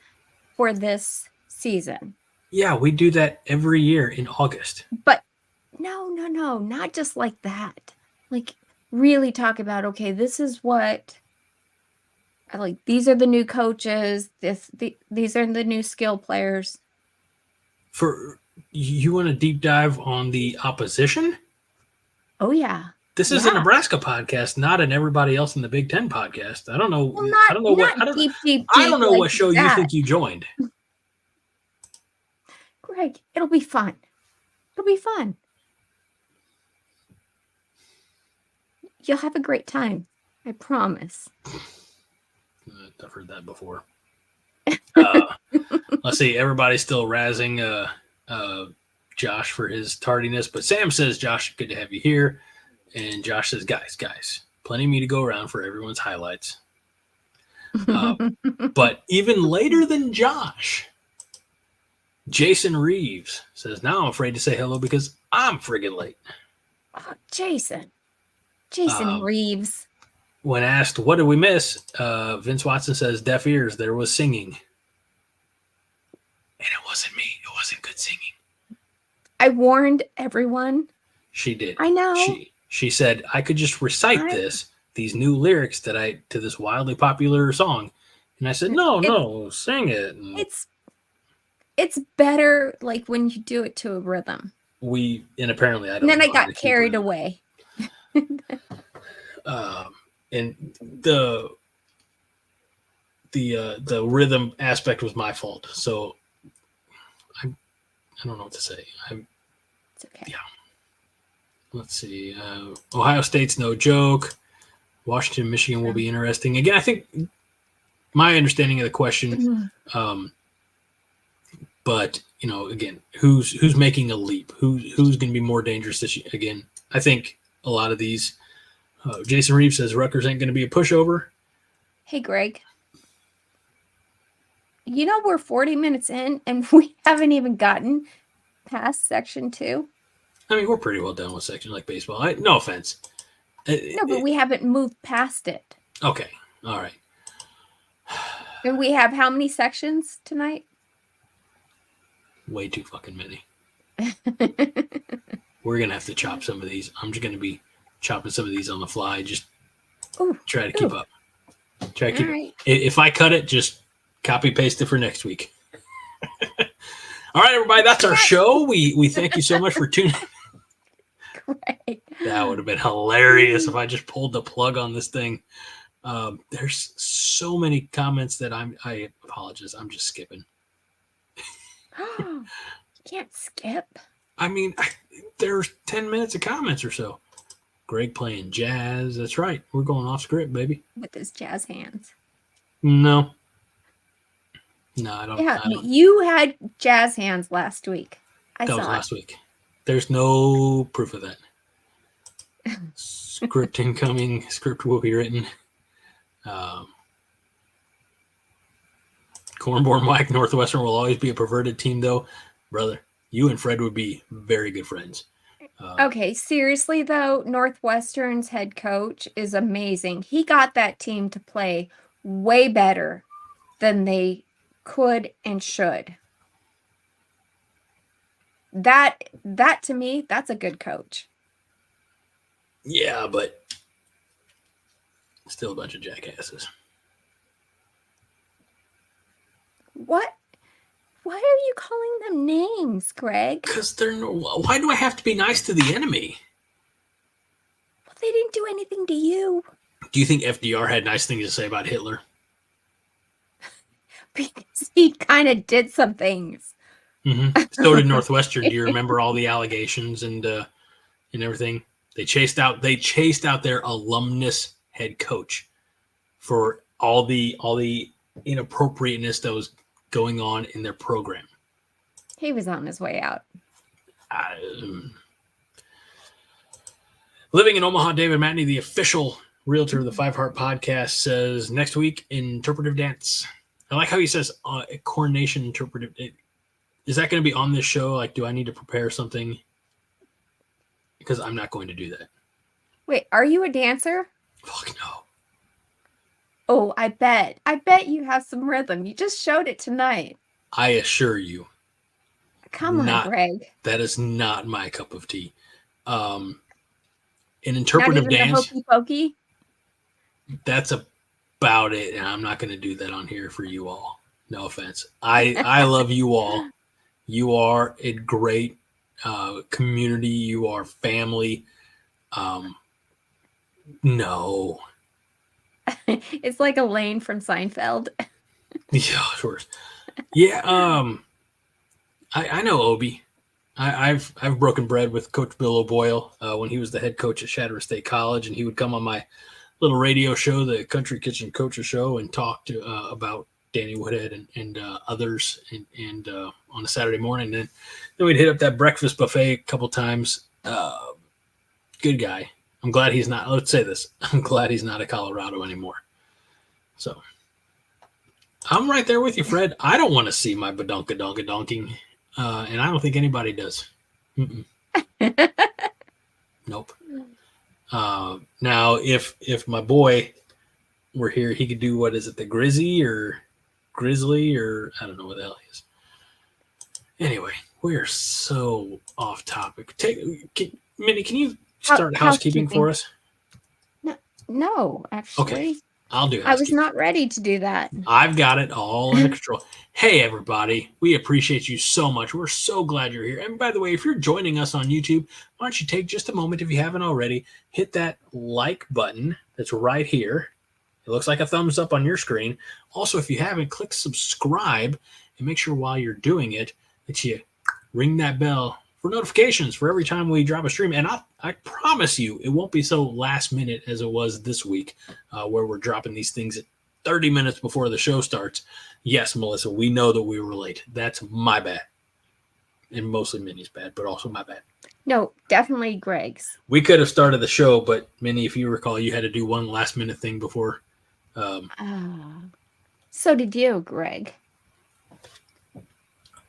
for this season. Yeah, we do that every year in August. But no, not just like that. Like really talk about, okay, this is what I like. These are the new coaches. These are the new skill players. For you want to deep dive on the opposition? Oh yeah. This is a Nebraska podcast, not an everybody else in the Big Ten podcast. I don't know. Well, I don't know what show you think you joined. Greg, it'll be fun. It'll be fun. You'll have a great time. I promise. I've heard that before. Let's see. Everybody's still razzing Josh for his tardiness, but Sam says, Josh, good to have you here. And Josh says, guys, plenty of me to go around for everyone's highlights. But even later than Josh, Jason Reeves says, now I'm afraid to say hello because I'm friggin' late. Oh, Jason Reeves. When asked, what did we miss? Vince Watson says, deaf ears. There was singing. And it wasn't me. It wasn't good singing. I warned everyone. She did. I know. She said, I could just recite this. these new lyrics to this wildly popular song. And I said, no, sing it. And it's better like when you do it to a rhythm. And apparently I don't. And then know I got carried away. And the rhythm aspect was my fault. So I don't know what to say. It's okay. Yeah. Let's see. Ohio State's no joke. Washington, Michigan will be interesting. Again, I think my understanding of the question, but again, who's making a leap? Who's going to be more dangerous this year? Again, I think a lot of these. Jason Reeves says Rutgers ain't going to be a pushover. Hey, Greg. We're 40 minutes in and we haven't even gotten past section 2. I mean, we're pretty well done with section like baseball. No offense. No, but we haven't moved past it. Okay. All right. And we have how many sections tonight? Way too fucking many. We're going to have to chop some of these. I'm just going to be chopping some of these on the fly. Just try to keep up. Try to keep right. If I cut it, just copy paste it for next week. All right, everybody, that's our show. We thank you so much for tuning in. Great. That would have been hilarious if I just pulled the plug on this thing. There's so many comments that I apologize. I'm just skipping. You can't skip. I mean, there's 10 minutes of comments or so. Greg playing jazz. That's right. We're going off script, baby. With his jazz hands. No, I don't. Yeah, you had jazz hands last week. That was last week. There's no proof of that. Script incoming. Script will be written. Cornborn Mike, Northwestern will always be a perverted team, though. Brother, you and Fred would be very good friends. Okay, seriously, though, Northwestern's head coach is amazing. He got that team to play way better than they could and should. That to me, that's a good coach. Yeah, but still a bunch of jackasses. What? Why are you calling them names, Greg? Because why do I have to be nice to the enemy? Well, they didn't do anything to you. Do you think FDR had nice things to say about Hitler? Because he kind of did some things. Mm-hmm. So did Northwestern. Do you remember all the allegations and everything? They chased out their alumnus head coach for all the inappropriateness that was going on in their program. He was on his way out. Living in Omaha, David Matney, the official realtor of the Five Heart Podcast, says next week interpretive dance. I like how he says coronation interpretive. Is that going to be on this show? Like, do I need to prepare something? Because I'm not going to do that. Wait, are you a dancer? Fuck no. Oh, I bet you have some rhythm. You just showed it tonight. I assure you. Come on, Greg. That is not my cup of tea. An interpretive not even dance. The hokey pokey? That's about it, and I'm not going to do that on here for you all. No offense. I love you all. You are a great community. You are family. No. It's like Elaine from Seinfeld. Yeah, of course. Yeah, I know Obi. I've broken bread with Coach Bill O'Boyle when he was the head coach at Shatter State College, and he would come on my little radio show, the Country Kitchen Coaches Show, and talk about Danny Woodhead and others, and on a Saturday morning. And then we'd hit up that breakfast buffet a couple times. Good guy. I'm glad he's not. Let's say this. I'm glad he's not at Colorado anymore. So I'm right there with you, Fred. I don't want to see my badonka-donka-donking, and I don't think anybody does. Nope. Now, if my boy were here, he could do, what is it, the Grizzly, or I don't know what the hell he is. Anyway, we are so off topic. Minnie, can you start housekeeping for us? No. No, actually. Okay, I'll do I was housekeeping. not ready to do that. I've got it all under control. Hey, everybody. We appreciate you so much. We're so glad you're here. And by the way, if you're joining us on YouTube, why don't you take just a moment, if you haven't already, hit that like button that's right here. It looks like a thumbs up on your screen. Also, if you haven't, click subscribe and make sure while you're doing it that you ring that bell for notifications for every time we drop a stream. And I promise you, it won't be so last minute as it was this week, where we're dropping these things at 30 minutes before the show starts. Yes, Melissa, we know that we were late. That's my bad. And mostly Minnie's bad, but also my bad. No, definitely Greg's. We could have started the show, but Minnie, if you recall, you had to do one last minute thing before. So did you, Greg.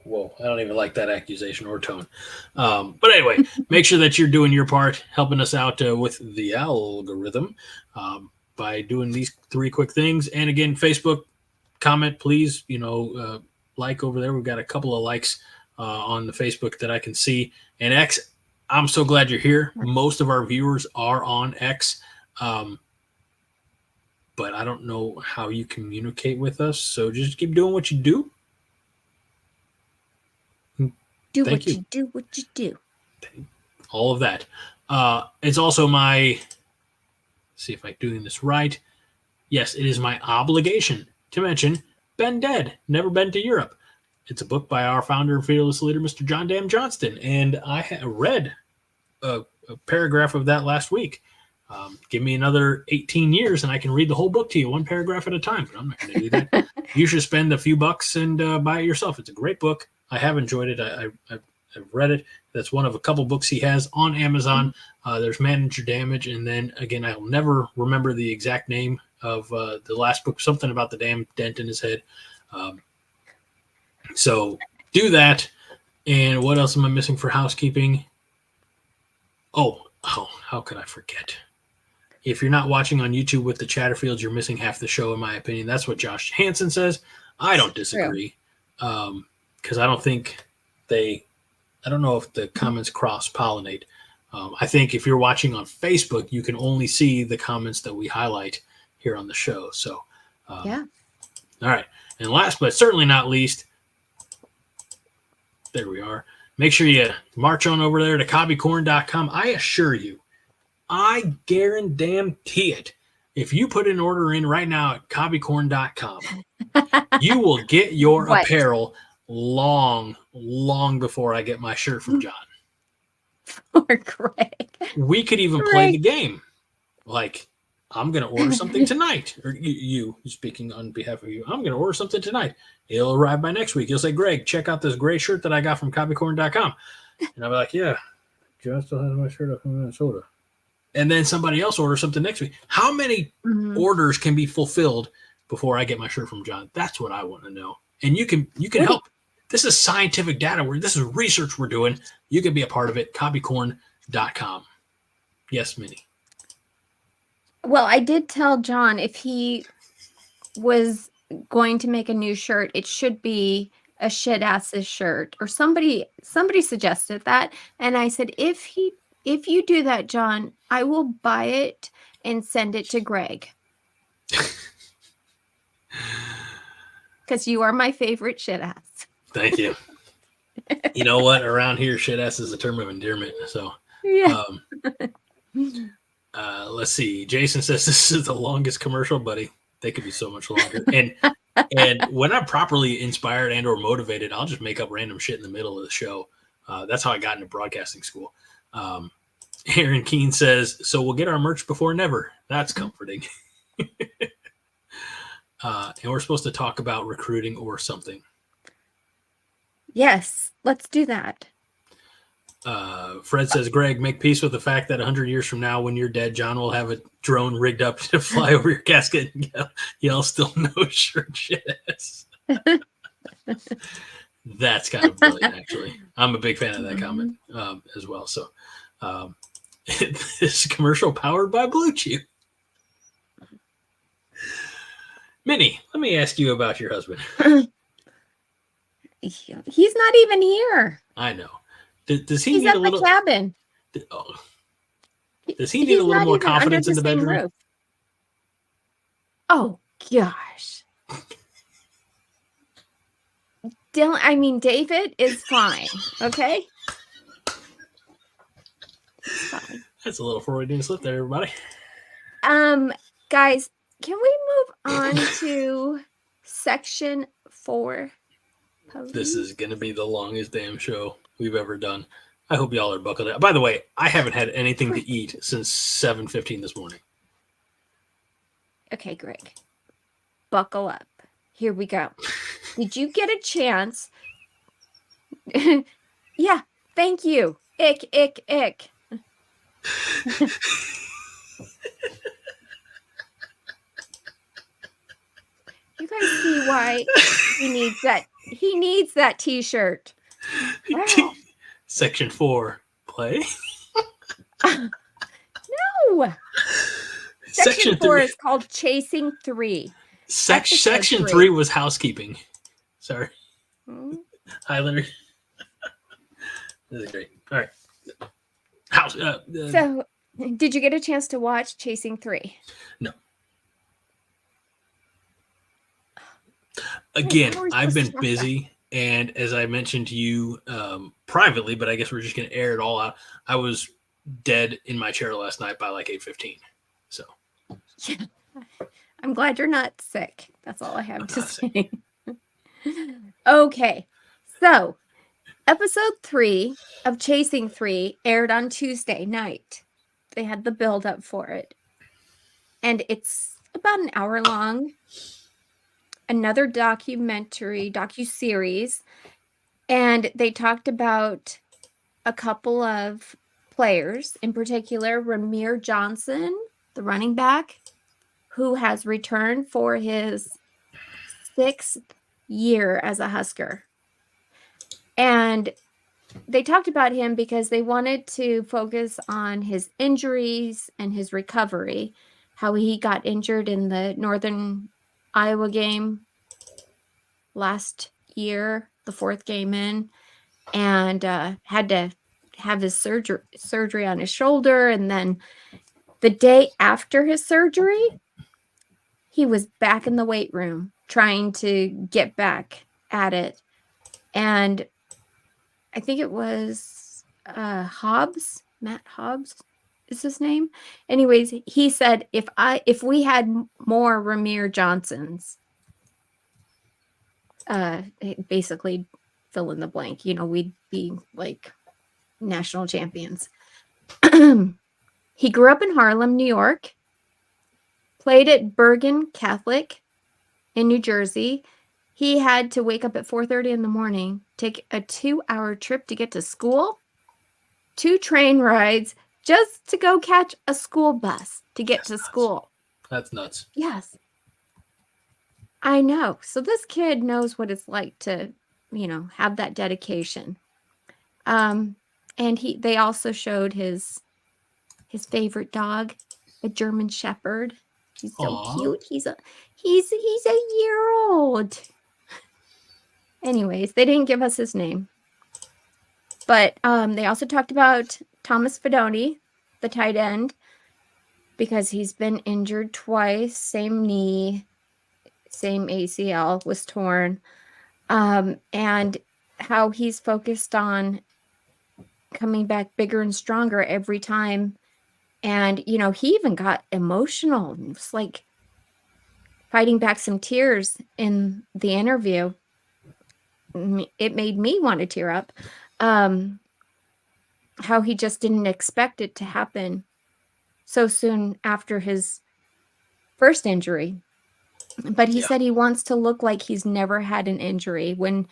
Whoa, I don't even like that accusation or tone. But anyway, make sure that you're doing your part, helping us out with the algorithm by doing these 3 quick things. And again, Facebook, comment, please, like over there. We've got a couple of likes on the Facebook that I can see. And X, I'm so glad you're here. Most of our viewers are on X. But I don't know how you communicate with us. So just keep doing what you do. Do what you do. All of that. It's also my, see if I'm doing this right. Yes, it is my obligation to mention Been Dead, Never Been to Europe. It's a book by our founder and fearless leader, Mr. John Dam Johnston. And I read a paragraph of that last week. Give me another 18 years and I can read the whole book to you, one paragraph at a time. But I'm not going to do that. You should spend a few bucks and buy it yourself. It's a great book. I have enjoyed it. I've read it. That's one of a couple books he has on Amazon. There's Manager Damage. And then, again, I'll never remember the exact name of the last book, something about the damn dent in his head. So do that. And what else am I missing for housekeeping? Oh, how could I forget? If you're not watching on YouTube with the Chatterfields, you're missing half the show, in my opinion. That's what Josh Hansen says. I don't disagree. Because I don't think I don't know if the comments cross-pollinate. I think if you're watching on Facebook, you can only see the comments that we highlight here on the show. So, Yeah. All right. And last but certainly not least, there we are. Make sure you march on over there to cobbycorn.com. I assure you, I guarantee it. If you put an order in right now at cobbycorn.com, you will get your apparel long before I get my shirt from John. Or Greg. We could even play the game. Like, I'm going to order something tonight. Or you, speaking on behalf of you, I'm going to order something tonight. It'll arrive by next week. You'll say, Greg, check out this gray shirt that I got from cobbycorn.com. And I'll be like, yeah, John still has my shirt up from Minnesota. And then somebody else orders something next week. How many orders can be fulfilled before I get my shirt from John? That's what I want to know. And you can help. This is scientific data. This is research we're doing. You can be a part of it. Cobbycorn.com. Yes, Minnie. Well, I did tell John if he was going to make a new shirt, it should be a shit asses shirt. Or somebody suggested that. And I said, if you do that, John, I will buy it and send it to Greg. Because you are my favorite shit ass. Thank you. You know what? Around here, shit ass is a term of endearment. So, yeah. Let's see. Jason says this is the longest commercial, buddy. They could be so much longer. And when I'm properly inspired and or motivated, I'll just make up random shit in the middle of the show. That's how I got into broadcasting school. Aaron Keene says, so we'll get our merch before never. That's comforting. And we're supposed to talk about recruiting or something. Yes, let's do that. Fred says, Greg, make peace with the fact that 100 years from now, when you're dead, John will have a drone rigged up to fly over your casket and yell still no shirt shit ass. That's kind of brilliant, actually. I'm a big fan of that comment as well. So this commercial powered by Blue Chew. Minnie, let me ask you about your husband. He's not even here. I know. Does he He's need at a little the cabin? Does he need a little more confidence in the bedroom? Roof. Oh gosh. David is fine. Okay. He's fine. That's a little Freudian slip there, everybody. Guys, can we move on to section 4? This is going to be the longest damn show we've ever done. I hope y'all are buckled up. By the way, I haven't had anything to eat since 7:15 this morning. Okay, Greg. Buckle up. Here we go. Did you get a chance? Yeah, thank you. Ick. You guys see why he needs that t-shirt. Wow. Section 4, play. No. Section 4 is called Chasing 3. Section 3 was housekeeping. Sorry. Highlander. This is great. All right. So, did you get a chance to watch Chasing 3? No. Again, I've been busy, and as I mentioned to you privately, but I guess we're just going to air it all out. I was dead in my chair last night by like 8:15. So, yeah. I'm glad you're not sick. That's all I have to say. Okay, so episode 3 of Chasing 3 aired on Tuesday night. They had the build up for it, and it's about an hour long. Another docuseries, and they talked about a couple of players, in particular Ramir Johnson, the running back, who has returned for his 6th year as a Husker. And they talked about him because they wanted to focus on his injuries and his recovery, how he got injured in the Northern Iowa game last year, the 4th game in, and had to have his surgery on his shoulder. And then the day after his surgery, he was back in the weight room trying to get back at it. And I think it was Matt Hobbs is his name. Anyways, he said, if we had more Ramir Johnsons, basically fill in the blank, we'd be like national champions. He grew up in Harlem, New York, played at Bergen Catholic in New Jersey. He had to wake up at 4:30 in the morning, take a 2-hour trip to get to school, 2 train rides just to go catch a school bus to get to school. That's nuts. Yes. I know. So this kid knows what it's like to, have that dedication. And they also showed his favorite dog, a German Shepherd. He's so Aww. cute. He's a year old. Anyways, they didn't give us his name. But they also talked about Thomas Fidone, the tight end, because he's been injured twice, same knee, same ACL was torn, and how he's focused on coming back bigger and stronger every time. And, he even got emotional. It was like fighting back some tears in the interview. It made me want to tear up. How he just didn't expect it to happen so soon after his first injury. But he said he wants to look like he's never had an injury. When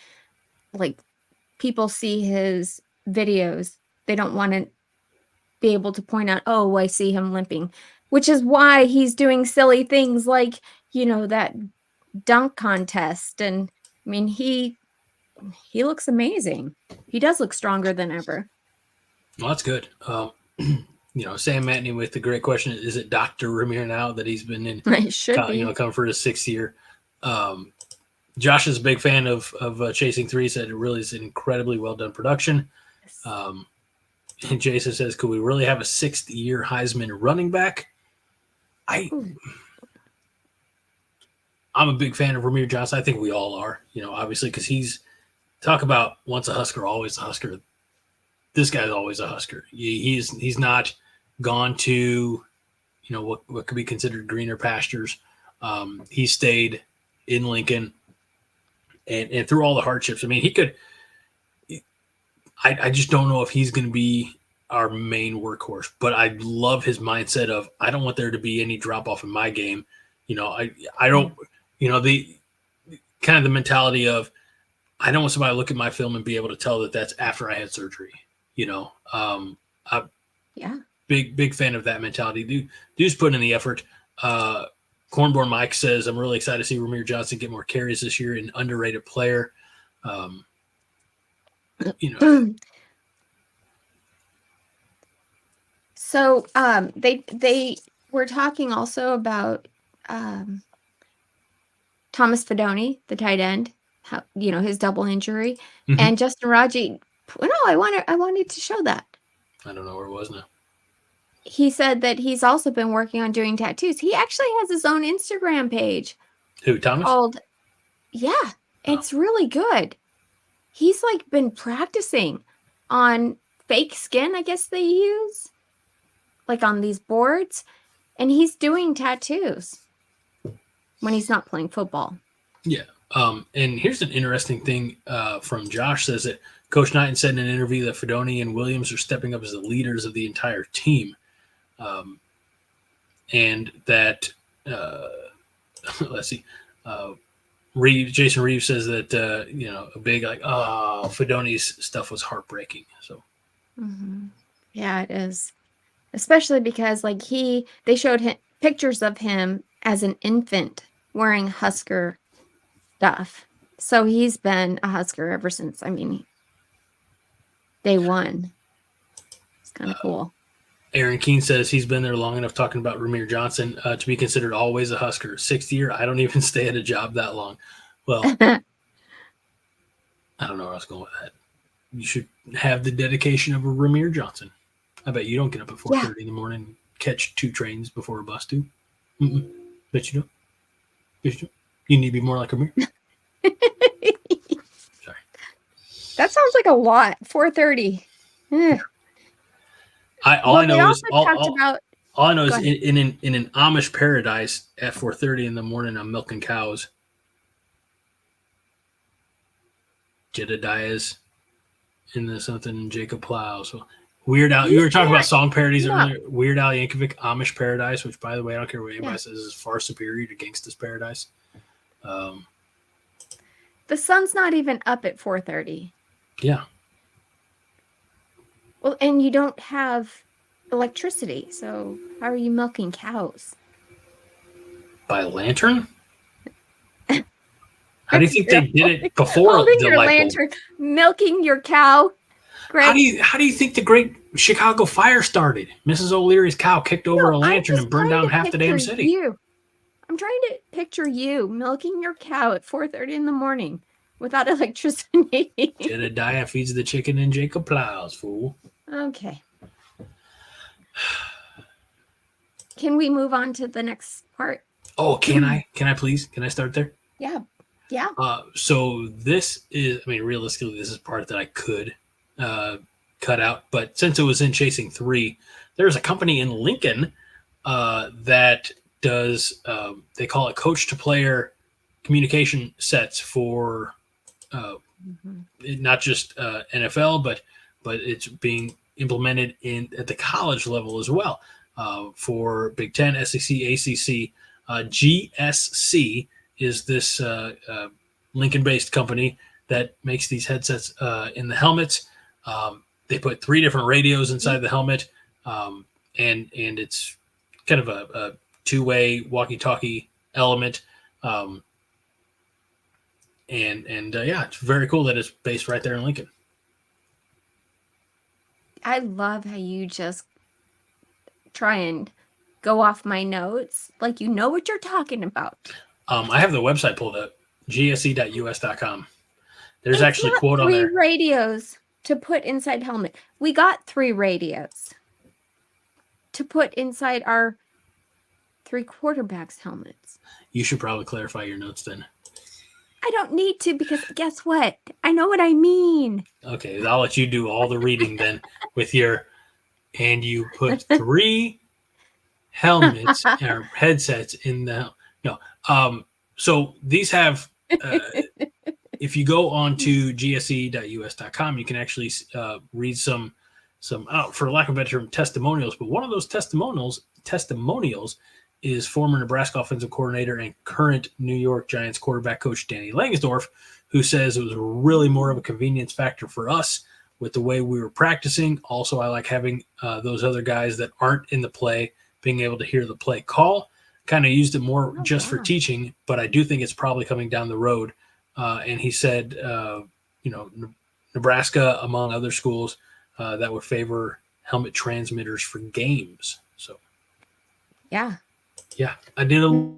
people see his videos, they don't want to be able to point out, oh, I see him limping, which is why he's doing silly things like, that dunk contest. And he looks amazing. He does look stronger than ever. Well, that's good. Sam Matney with the great question: is it Dr. Ramir now that he's been in? It should be. Come for his 6th year. Josh is a big fan of Chasing 3. Said it really is an incredibly well done production. Yes. And Jason says, could we really have a 6th year Heisman running back? I'm a big fan of Ramir Johnson. I think we all are, obviously, because he's talk about once a Husker, always a Husker. This guy's always a Husker. He's not gone to, what could be considered greener pastures. He stayed in Lincoln, and through all the hardships. I mean, he could. I just don't know if he's going to be our main workhorse, but I love his mindset of I don't want there to be any drop off in my game. I don't. The kind of the mentality of I don't want somebody to look at my film and be able to tell that that's after I had surgery. I'm big fan of that mentality. Dude's putting in the effort. Cornborn Mike says, I'm really excited to see Ramir Johnson get more carries this year, an underrated player. So they were talking also about Thomas Fedoni, the tight end, his double injury, and Justin Raji. No, I wanted to show that. I don't know where it was now. He said that he's also been working on doing tattoos. He actually has his own Instagram page. Who, Thomas? It's really good. He's like been practicing on fake skin, I guess they use, like on these boards, and he's doing tattoos when he's not playing football. Yeah. And here's an interesting thing from Josh says that Coach Knighton said in an interview that Fedoni and Williams are stepping up as the leaders of the entire team. And that, let's see, Jason Reeves says that, a big Fedoni's stuff was heartbreaking. So, yeah, it is. Especially because they showed him pictures of him as an infant wearing Husker stuff. So he's been a Husker ever since, day one. It's kind of cool. Aaron Keene says he's been there long enough talking about Ramir Johnson to be considered always a Husker. Sixth year, I don't even stay at a job that long. Well, I don't know where I was going with that. You should have the dedication of a Ramir Johnson. I bet you don't get up at 4:30 in the morning and catch 2 trains before a bus, do? Bet you don't. Bet you don't. You need to be more like Ramir. Sorry. That sounds like a lot. 4:30. All I know is in an Amish paradise at 4:30 in the morning, I'm milking cows. Jedediah's in the something Jacob Plow. So Weird Al. You were talking about song parodies earlier. Weird Al Yankovic, Amish Paradise, which by the way, I don't care what anybody says, is far superior to Gangsta's Paradise. The sun's not even up at 4:30. Yeah. Well, and you don't have electricity, so how are you milking cows? By lantern? How do you think they did it before holding the your light lantern, bulb? milking your cow? Greg? How do you think the Great Chicago Fire started? Mrs. O'Leary's cow kicked over a lantern and burned down half the damn city. I'm trying to picture you milking your cow at 4:30 in the morning without electricity. Jedediah feeds the chicken and Jacob plows, fool. Okay. Can we move on to the next part? Oh, can I? Can I please? Can I start there? Yeah. Yeah. So this is, realistically, this is part that I could cut out. But since it was in Chasing 3, there's a company in Lincoln that does, they call it coach-to-player communication sets for not just NFL, but it's being implemented at the college level as well for Big Ten, SEC, ACC. GSC is this Lincoln-based company that makes these headsets in the helmets. They put 3 different radios inside the helmet, and it's kind of a two-way walkie-talkie element. It's very cool that it's based right there in Lincoln. I love how you just try and go off my notes like you know what you're talking about. I have the website pulled up, gsc.us.com. There's actually a quote on there. 3 radios to put inside helmet. We got 3 radios to put inside our 3 quarterbacks' helmets. You should probably clarify your notes then. I don't need to, because guess what? I know what I mean. Okay, I'll let you do all the reading then with your, and you put 3 helmets or headsets in the, no. So these have, if you go on to gse.us.com, you can actually read some for lack of a better term, testimonials. But one of those testimonials is former Nebraska offensive coordinator and current New York Giants quarterback coach Danny Langsdorf, who says it was really more of a convenience factor for us with the way we were practicing. Also, I like having those other guys that aren't in the play being able to hear the play call. Kind of used it more for teaching, but I do think it's probably coming down the road. And he said, Nebraska, among other schools, that would favor helmet transmitters for games. So, yeah, I did a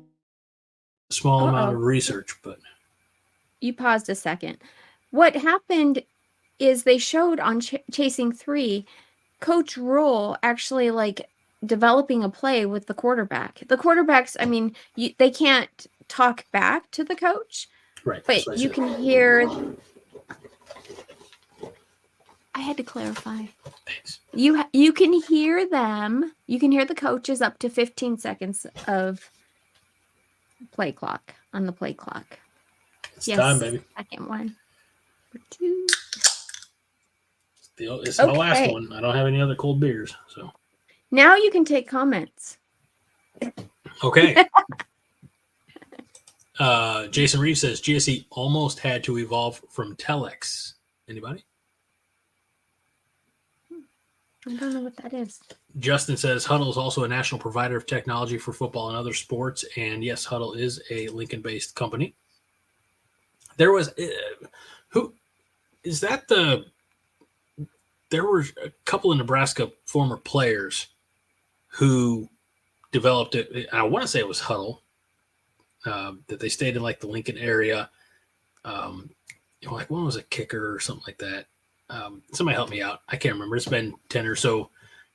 small amount of research, but you paused a second. What happened is they showed on Chasing 3, Coach Rhule actually like developing a play with the quarterback. The quarterbacks, I mean, they can't talk back to the coach, right? But you can hear. I had to clarify. Thanks. You can hear them. You can hear the coaches up to 15 seconds of play clock on the play clock. It's time, baby. Second one. For 2. It's my last one. I don't have any other cold beers, so now you can take comments. Okay. Jason Reeves says GSE almost had to evolve from telex. Anybody? I don't know what that is. Justin says Huddle is also a national provider of technology for football and other sports. And yes, Huddle is a Lincoln-based company. There was who is that there were a couple of Nebraska former players who developed it. I want to say it was Huddle, that they stayed in like the Lincoln area. Like one was a kicker or something like that. Somebody help me out. I can't remember. It's been 10 or so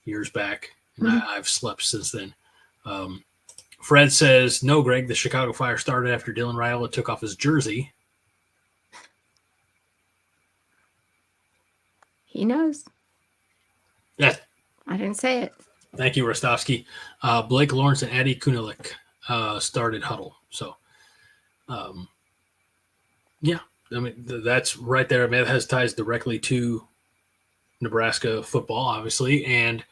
years back, and I've slept since then. Fred says, no, Greg, the Chicago Fire started after Dylan Riola took off his jersey. He knows. Yeah. I didn't say it. Thank you, Rostovsky. Blake Lawrence and Addie Kunilik started Huddle. So, yeah. I mean, that's right there. I mean, it has ties directly to Nebraska football, obviously. And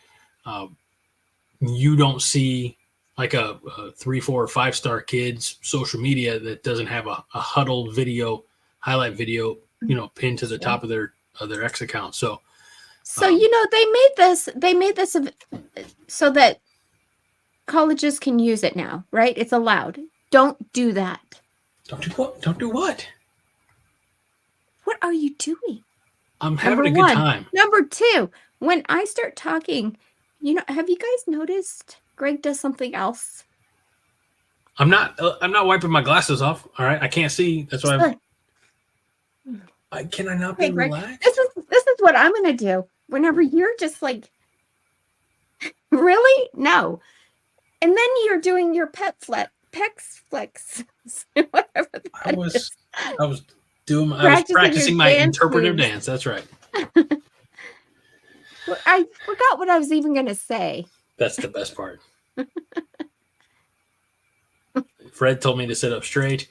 you don't see like a 3, 4, or 5-star kid's social media that doesn't have a huddled video, highlight video, pinned to the top of their X account. So they made this so that colleges can use it now, right? It's allowed. Don't do that. Don't do what? What are you doing? I'm having a good time. Number 2, when I start talking, have you guys noticed Greg does something else? I'm not wiping my glasses off. All right. I can't see. That's why can I not be relaxed? This is what I'm going to do. Whenever you're just like, really? No. And then you're doing your pecs flex. Whatever that is. I was practicing my interpretive dance. That's right. Well, I forgot what I was even going to say. That's the best part. Fred told me to sit up straight.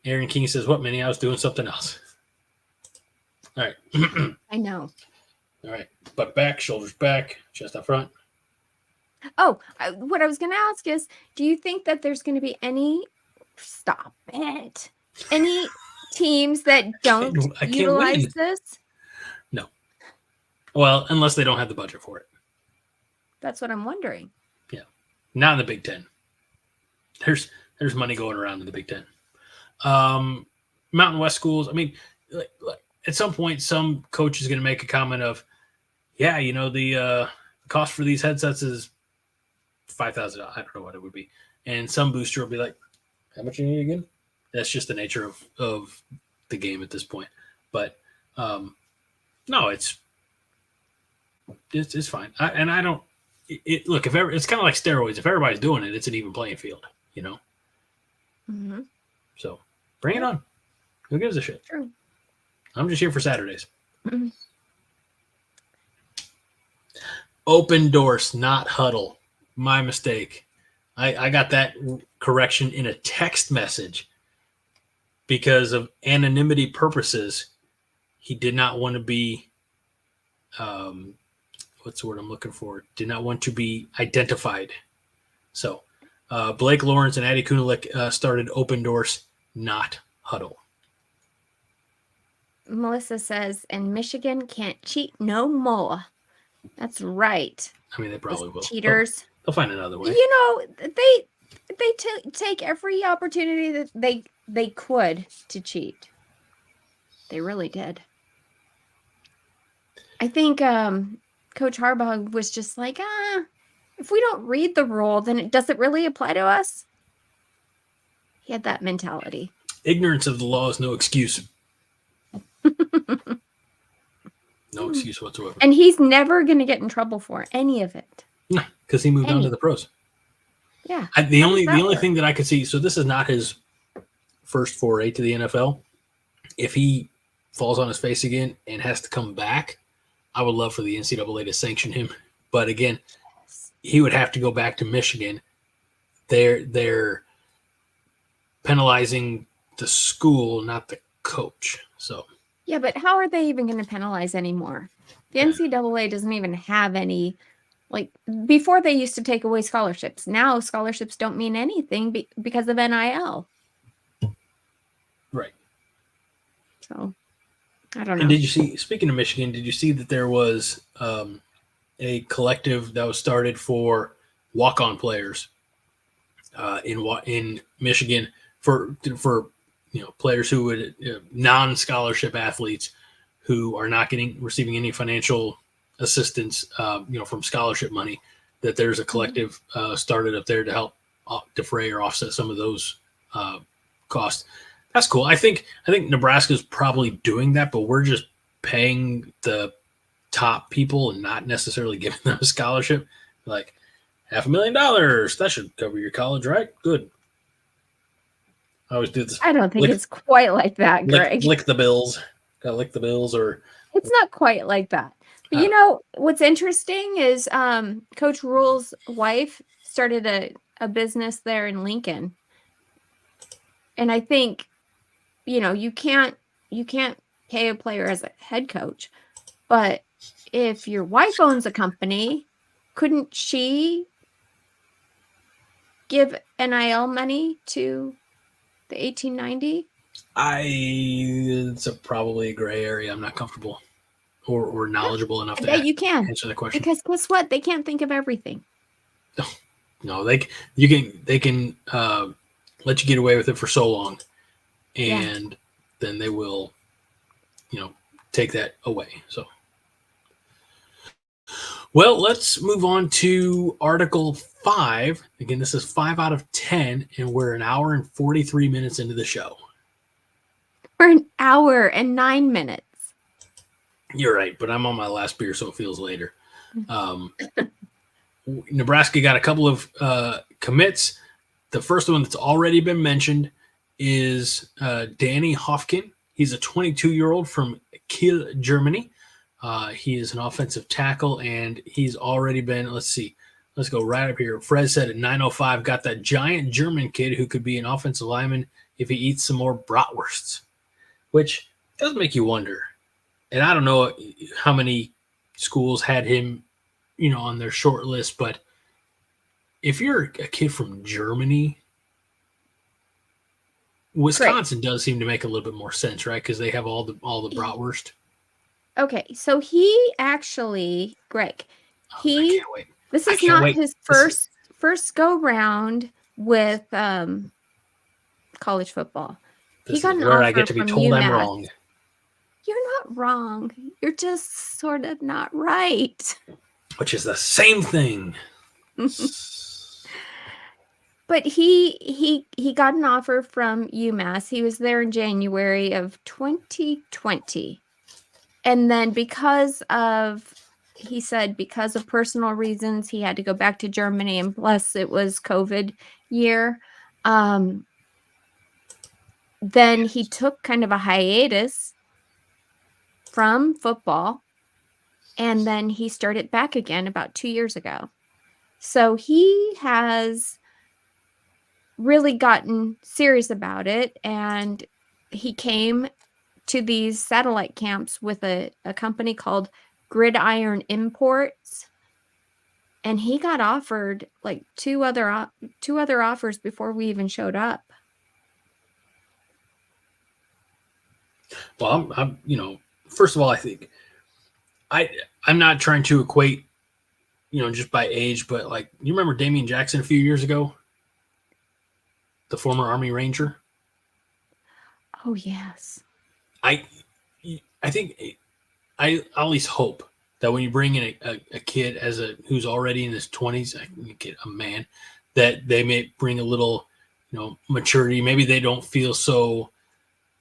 Aaron King says, what, Minnie? I was doing something else. All right. I know. All right. Butt back, shoulders back, chest up front. Oh, what I was going to ask is, do you think that there's going to be any teams that don't utilize this? No. Well, unless they don't have the budget for it. That's what I'm wondering. Yeah. Not in the Big Ten. There's money going around in the Big Ten. Mountain West schools, I mean, at some point, some coach is going to make a comment of, yeah, the cost for these headsets is $5,000. I don't know what it would be. And some booster will be like, how much you need again? That's just the nature of the game at this point. But no, it's fine. Look, it's kind of like steroids. If everybody's doing it, it's an even playing field, Mm-hmm. So bring it on. Who gives a shit? True. I'm just here for Saturdays. Mm-hmm. Open Doors, not Huddle. My mistake. I got that correction in a text message because of anonymity purposes. He did not want to be, what's the word I'm looking for? Did not want to be identified. So Blake Lawrence and Addie Kunalik started Open Doors, not Huddle. Melissa says, and Michigan can't cheat no more. That's right. I mean, they probably will. Cheaters. They'll find another way. You know, they take every opportunity that they could to cheat. They really did. I think Coach Harbaugh was just like, if we don't read the rule, then it doesn't really apply to us. He had that mentality. Ignorance of the law is no excuse. No excuse whatsoever. And he's never going to get in trouble for any of it. No, because he moved on to the pros. Yeah. The only thing that I could see, so this is not his first foray to the NFL. If he falls on his face again and has to come back, I would love for the NCAA to sanction him. But again, he would have to go back to Michigan. They're penalizing the school, not the coach. So yeah, but how are they even going to penalize anymore? The NCAA doesn't even have any. Like before, they used to take away scholarships. Now scholarships don't mean anything because of NIL. Right. So I don't know. And did you see? Speaking of Michigan, did you see that there was a collective that was started for walk-on players in Michigan for players who would non-scholarship athletes who are not receiving any financial assistance from scholarship money, that there's a collective started up there to help defray or offset some of those costs. That's cool. I think Nebraska's probably doing that, but we're just paying the top people and not necessarily giving them a scholarship. Like $500,000, that should cover your college, right? Good. I always do this. I don't think it's quite like that, Greg. Lick the bills. Gotta lick the bills, or it's not quite like that. But you know what's interesting is Coach Rhule's wife started a business there in Lincoln, and I think you can't pay a player as a head coach, but if your wife owns a company, couldn't she give NIL money to the 1890? It's probably a gray area. I'm not comfortable or knowledgeable enough to you can answer that question. Because guess what? They can't think of everything. No, they can let you get away with it for so long, and then they will, take that away. So, well, let's move on to Article 5. Again, this is 5 out of 10, and we're an hour and 43 minutes into the show. We're an hour and 9 minutes. You're right, but I'm on my last beer, so it feels later. Nebraska got a couple of commits. The first one that's already been mentioned is Danny Hofkin. He's a 22-year-old from Kiel, Germany. He is an offensive tackle, and he's already been, let's go right up here. Fred said at 9:05, got that giant German kid who could be an offensive lineman if he eats some more bratwursts, which does make you wonder. And I don't know how many schools had him, on their short list, but if you're a kid from Germany, Wisconsin does seem to make a little bit more sense, right? Because they have all the bratwurst. Okay, so he actually, Greg, this is not his first go round with college football. He got an offer I get to be told I'm wrong. You're not wrong. You're just sort of not right. Which is the same thing. But he got an offer from UMass. He was there in January of 2020. And then because of personal reasons, he had to go back to Germany, and plus it was COVID year. then he took kind of a hiatus from football, and then he started back again about 2 years ago. So he has really gotten serious about it, and he came to these satellite camps with a company called Gridiron Imports, and he got offered like two other offers before we even showed up. Well, I'm first of all, I think I'm not trying to equate, just by age, but like, you remember Damian Jackson a few years ago, the former Army Ranger? Oh, yes. I think I at least hope that when you bring in a kid who's already in his 20s, a man, that they may bring a little, maturity. Maybe they don't feel so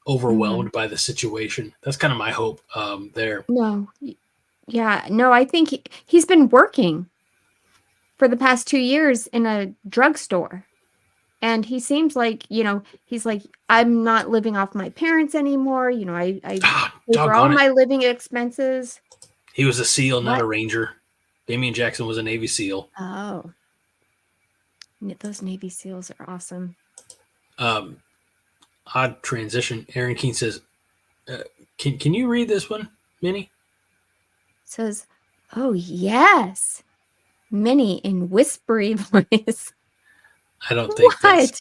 overwhelmed by the situation. That's kind of my hope there. No. Yeah. No, I think he's been working for the past 2 years in a drugstore. And he seems like, he's like, I'm not living off my parents anymore. I pay for all my living expenses. He was a SEAL, not a Ranger. Damian Jackson was a Navy SEAL. Oh. Those Navy SEALs are awesome. Odd transition. Aaron Keene says, can you read this one, Minnie? It says, oh, yes. Minnie in whispery voice. I don't think what?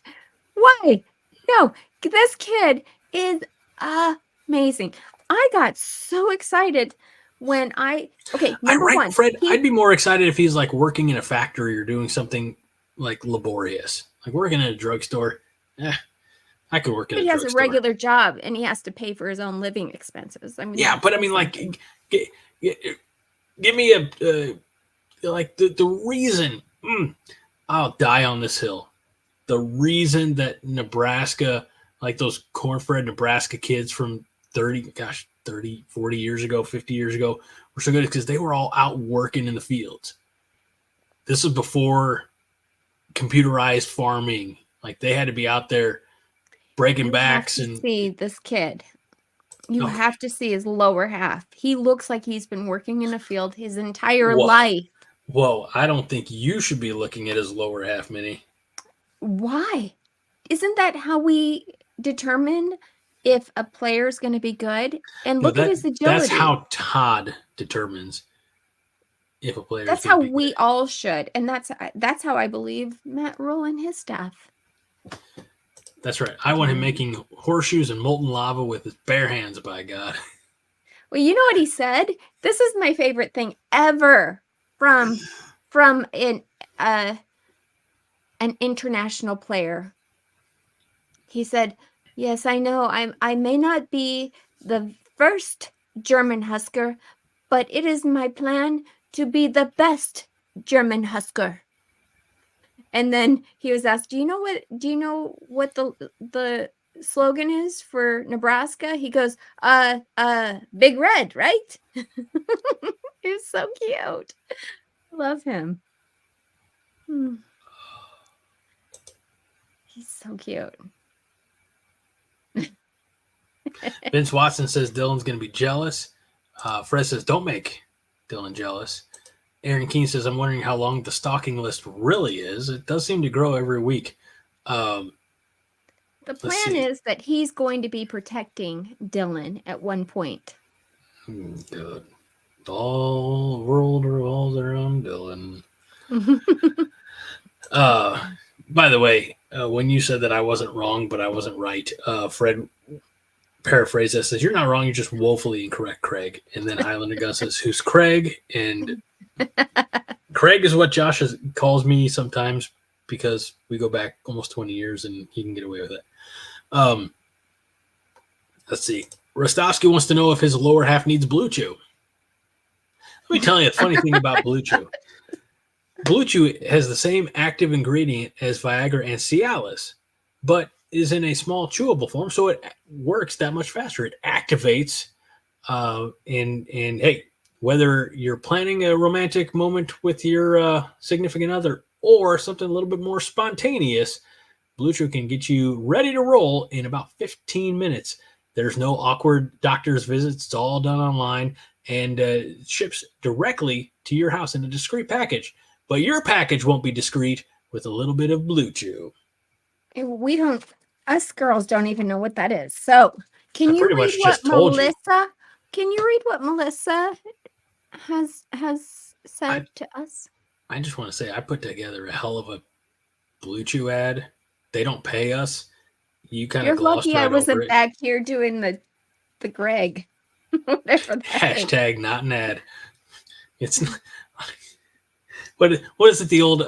Why? No, this kid is amazing. I got so excited when number one, Fred, I'd be more excited if he's like working in a factory or doing something like laborious, like working in a drugstore. I could work in a drugstore. He has a regular job and he has to pay for his own living expenses. I mean, yeah, but I mean, like, give me the reason. I'll die on this hill. The reason that Nebraska, like those corn-fed Nebraska kids from 30, 40 years ago, 50 years ago, were so good is because they were all out working in the fields. This is before computerized farming. Like, they had to be out there breaking backs. And see this kid. You have to see his lower half. He looks like he's been working in a field his entire life. Whoa, I don't think you should be looking at his lower half, Minnie. Why? Isn't that how we determine if a player is going to be good? And look at his agility. That's how Todd determines if a player. That's how we all should, and that's how I believe Matt Rhule and his staff. That's right. I want him making horseshoes and molten lava with his bare hands. By God. Well, you know what he said? This is my favorite thing ever from an international player. He said, yes, I know I may not be the first German Husker, but it is my plan to be the best German Husker. And then he was asked, do you know what the slogan is for Nebraska? He goes, Big Red, right? He's so cute. Love him. He's so cute. Vince Watson says Dylan's going to be jealous. Fred says, don't make Dylan jealous. Aaron Keene says, I'm wondering how long the stalking list really is. It does seem to grow every week. The plan is that he's going to be protecting Dylan at one point. Good. All the world revolves around Dylan. By the way, when you said that I wasn't wrong, but I wasn't right, Fred paraphrased that, says, you're not wrong, you're just woefully incorrect, Craig. And then Highlander Gun says, who's Craig? And Craig is what Josh calls me sometimes because we go back almost 20 years and he can get away with it. Let's see. Rostovsky wants to know if his lower half needs Blue Chew. Let me tell you a funny thing about Blue Chew. Blue Chew has the same active ingredient as Viagra and Cialis, but is in a small chewable form, so it works that much faster. It activates, and hey, whether you're planning a romantic moment with your significant other or something a little bit more spontaneous, Blue Chew can get you ready to roll in about 15 minutes. There's no awkward doctor's visits. It's all done online and ships directly to your house in a discreet package. But your package won't be discreet with a little bit of Blue Chew. We don't, us girls don't even know what that is. So can I you pretty read much what just told you. Melissa, can you read what Melissa has said to us? I just want to say I put together a hell of a Blue Chew ad. They don't pay us. You kind of You're glossed lucky I right over wasn't it. back here doing the Greg. Whatever that is. Hashtag not an ad. It's not, what is it? The old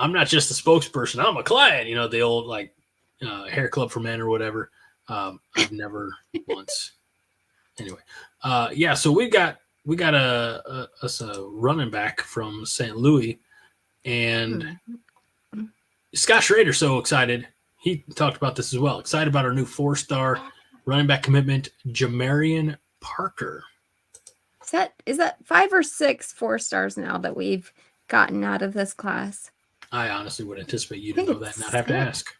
I'm not just a spokesperson. I'm a client. You know, the old like hair club for men or whatever. I've never once. Anyway, yeah. So we got a running back from St. Louis, and Scott Schrader's so excited. He talked about this as well. Excited about our new 4-star running back commitment, Jamarion Parker. Is that 5 or 6 4-stars now that we've gotten out of this class? I honestly would anticipate you I to think know that it's and not have to 6. ask.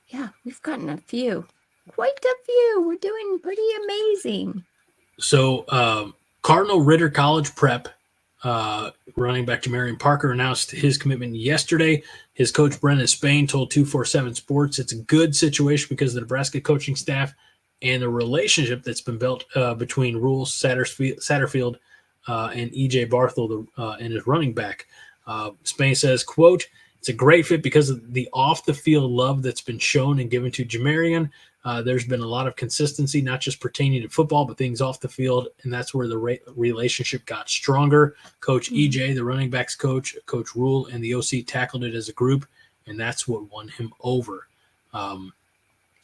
Yeah, we've gotten a few. Quite a few. We're doing pretty amazing. So Cardinal Ritter College Prep running back Jamarion Parker announced his commitment yesterday. His coach, Brendan Spain, told 247 Sports it's a good situation because the Nebraska coaching staff and the relationship that's been built between Rhule, Satterfield, and E.J. Barthel and his running back. Spain says, quote, it's a great fit because of the off-the-field love that's been shown and given to Jamarion. There's been a lot of consistency, not just pertaining to football, but things off the field, and that's where the relationship got stronger. Coach EJ, the running backs coach, Coach Rhule, and the OC tackled it as a group, and that's what won him over.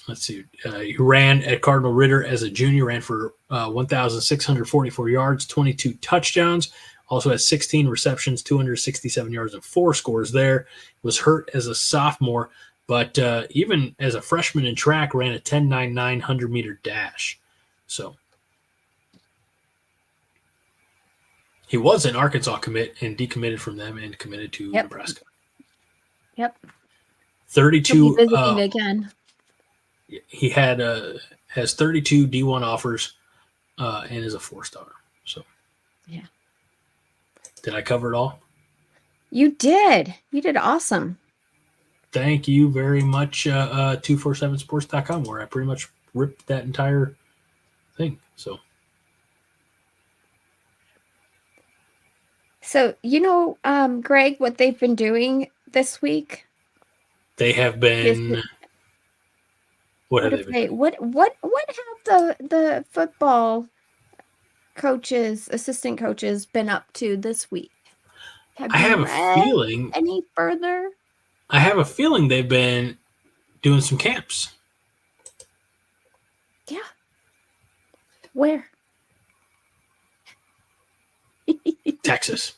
Let's see. He ran at Cardinal Ritter as a junior, ran for 1,644 yards, 22 touchdowns. Also has 16 receptions, 267 yards, and 4 scores there. Was hurt as a sophomore, but even as a freshman in track, ran a 10.99 100-meter dash. So he was an Arkansas commit and decommitted from them and committed to Nebraska. Yep. 32. He'll be visiting again. He has 32 D1 offers and is a 4-star. So yeah. Did I cover it all? You did. You did awesome. Thank you very much, 247sports.com, where I pretty much ripped that entire thing. So, Greg, what they've been doing this week? They have been. What have they been doing? What have the football coaches, assistant coaches, been up to this week? I have a feeling. Any further? I have a feeling they've been doing some camps. Yeah. Where? Texas.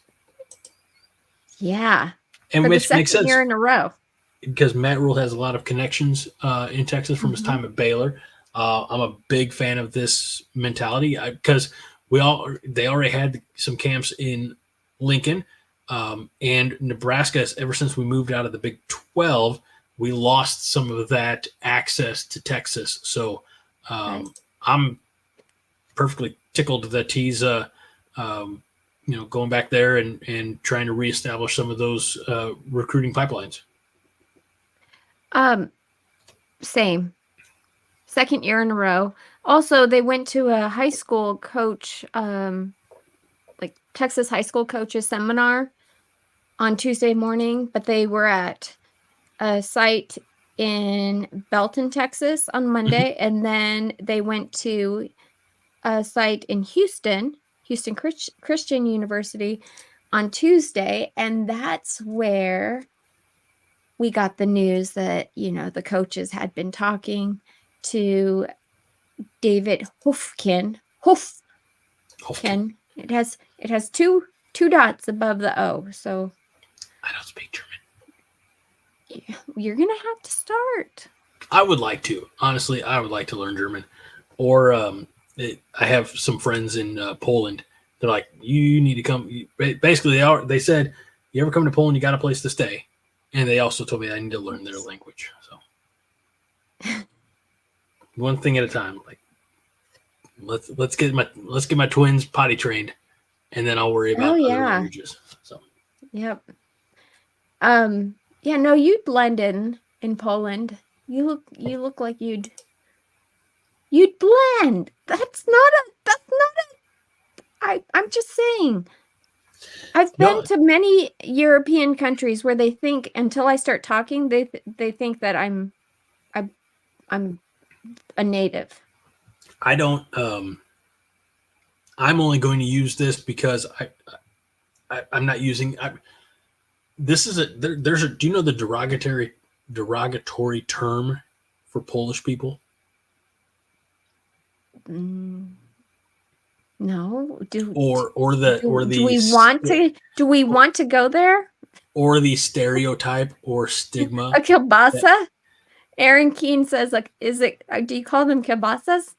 Yeah. And for which the makes sense. Year in a row. Because Matt Rhule has a lot of connections in Texas from his time at Baylor. I'm a big fan of this mentality because they already had some camps in Lincoln. And Nebraska, ever since we moved out of the Big 12, we lost some of that access to Texas. So I'm perfectly tickled that he's going back there and trying to reestablish some of those recruiting pipelines. Same. Second year in a row. Also, they went to a high school coach, like Texas high school coaches seminar on Tuesday morning, but they were at a site in Belton, Texas on Monday, and then they went to a site in Houston Christian University on Tuesday, and that's where we got the news that, the coaches had been talking to David Hofkin. Hofkin. It has two dots above the O. So I don't speak German. Yeah, you're gonna have to start. I would like to. Honestly, I would like to learn German. Or I have some friends in Poland. They're like, you need to come. Basically, they said, you ever come to Poland, you got a place to stay. And they also told me I need to learn their language. So one thing at a time. Like let's get my twins potty trained, and then I'll worry about other languages. So yep. Yeah, no, you'd blend in Poland. You look like you'd blend. I'm just saying. I've been to many European countries where they think until I start talking, they think that I'm a native. I don't. I'm only going to use this because I'm not using. This is there's a. Do you know the derogatory term for Polish people? No. Do we want to go there? Or the stereotype or stigma. A kielbasa? Aaron Keene says, like, do you call them kielbasas?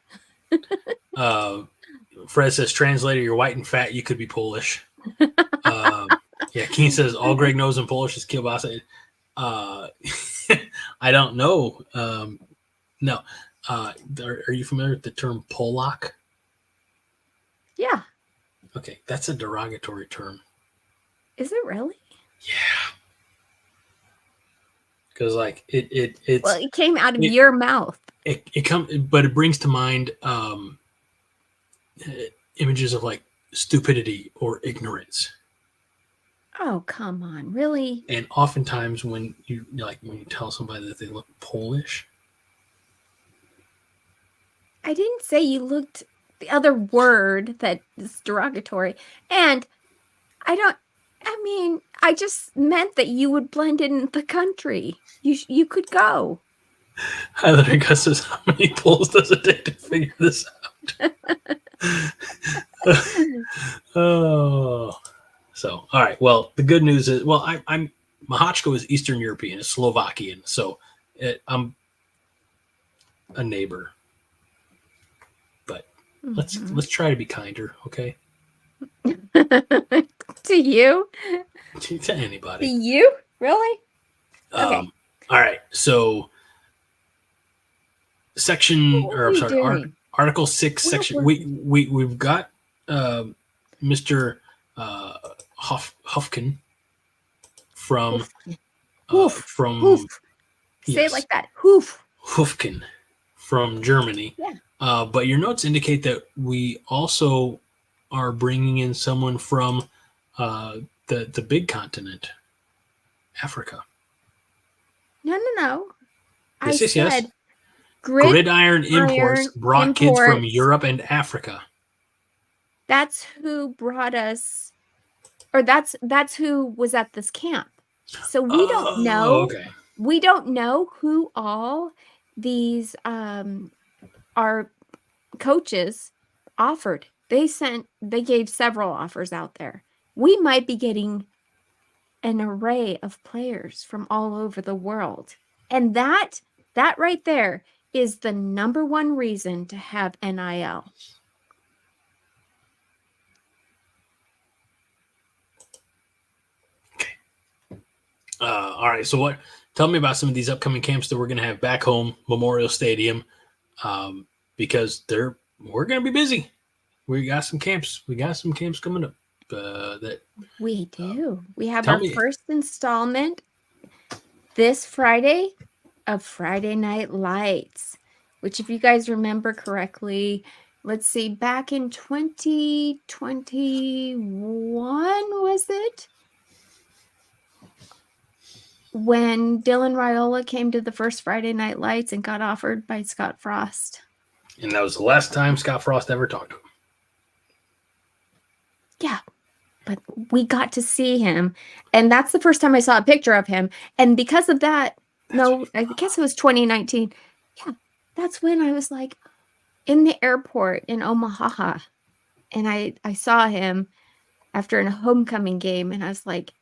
Fred says, translator, you're white and fat, you could be Polish. Yeah, Keene says, all Greg knows in Polish is kielbasa. I don't know. No. Are you familiar with the term Polak? Yeah. Okay, that's a derogatory term. Is it really? Yeah. Because like it's well, it came out of your mouth. But it brings to mind images of like stupidity or ignorance. Oh, come on, really? And oftentimes when you tell somebody that they look Polish, I didn't say you looked the other word that is derogatory, and I just meant that you would blend in the country. You could go. Highlighter Gus says, how many polls does it take to figure this out? Oh, so all right. Well, the good news is, I'm Mahachko is Eastern European, it's Slovakian, so I'm a neighbor. But let's try to be kinder, okay? To you? To anybody. To you? Really? Okay. All right. So Article 6, section. We've got Mr. Hufken from Hoof. Say it like that. Hufken from Germany. Yeah. But your notes indicate that we also are bringing in someone from the big continent, Africa. No. Yes. Gridiron Imports brought kids from Europe and Africa. That's who brought us, or that's who was at this camp. So we don't know. Okay. We don't know who all these our coaches offered. They gave several offers out there. We might be getting an array of players from all over the world. And that right there is the number one reason to have NIL. Okay. All right. So tell me about some of these upcoming camps that we're going to have back home, Memorial Stadium, because we're going to be busy. We got some camps. Coming up. We do. We have our first installment this Friday of Friday Night Lights, which, if you guys remember correctly, let's see, back in 2021, was it? When Dylan Rhule came to the first Friday Night Lights and got offered by Scott Frost. And that was the last time Scott Frost ever talked to him. Yeah. But we got to see him, and that's the first time I saw a picture of him. And because of that, I guess it was 2019. Yeah, that's when I was like in the airport in Omaha, and I saw him after a homecoming game, and I was like,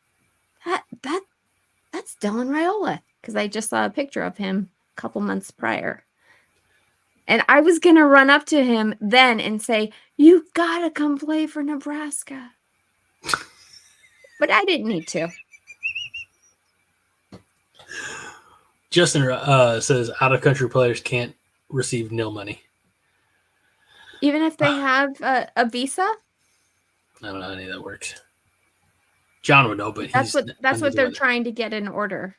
that's Dylan Rhule, because I just saw a picture of him a couple months prior. And I was gonna run up to him then and say, "You gotta come play for Nebraska." But I didn't need to. Justin says out-of-country players can't receive nil money. Even if they have a visa? I don't know how any of that works. John would know, but that's what they're trying to get in order.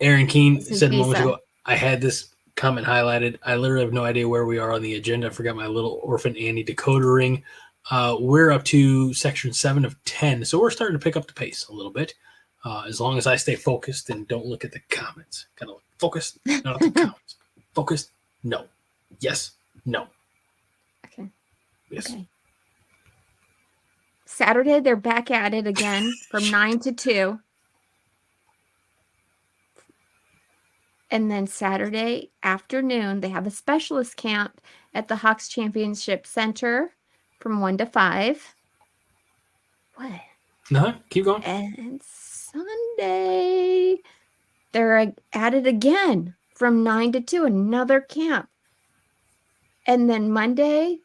Aaron Keene said moments ago, I had this comment highlighted. I literally have no idea where we are on the agenda. I forgot my little orphan Annie decoder ring. We're up to section 7 of 10, so we're starting to pick up the pace a little bit. As long as I stay focused and don't look at the comments. Kind of focused, not at the comments. Focused, no. Yes, no. Okay. Yes. Okay. Saturday, they're back at it again from 9 to 2. And then Saturday afternoon, they have a specialist camp at the Hawks Championship Center from 1 to 5. What? No, keep going. And Sunday, they're at it again from 9 to 2, another camp. And then Monday,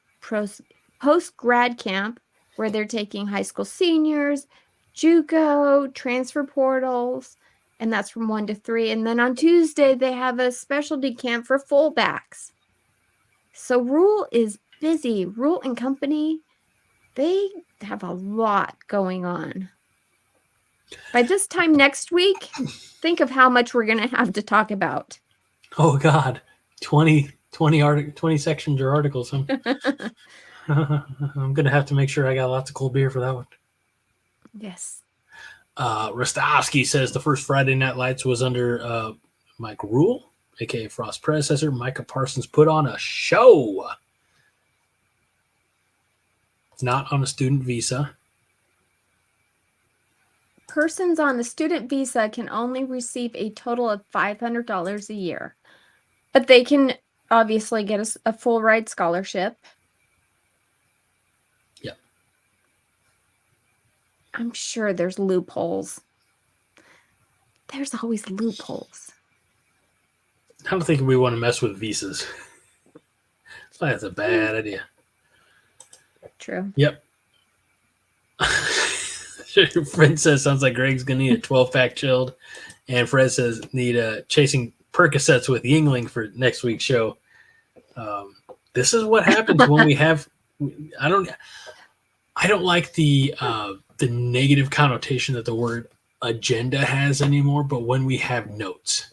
post-grad camp, where they're taking high school seniors, JUCO, transfer portals, and that's from 1 to 3. And then on Tuesday, they have a specialty camp for fullbacks. So Rhule is busy. Rhule and company, they have a lot going on. By this time next week, think of how much we're going to have to talk about. Oh, God. 20 sections or articles. I'm going to have to make sure I got lots of cold beer for that one. Yes. Rostovsky says the first Friday Night Lights was under Mike Rhule, a.k.a. Frost's predecessor. Micah Parsons put on a show. Not on a student visa. Persons on the student visa can only receive a total of $500 a year. But they can obviously get a full ride scholarship. Yeah. I'm sure there's loopholes. There's always loopholes. I don't think we want to mess with visas. That's a bad idea. True. Yep. Fred says, sounds like Greg's going to need a 12-pack chilled. And Fred says, need a chasing Percocets with Yingling for next week's show. This is what happens when we have – I don't like the negative connotation that the word agenda has anymore, but when we have notes.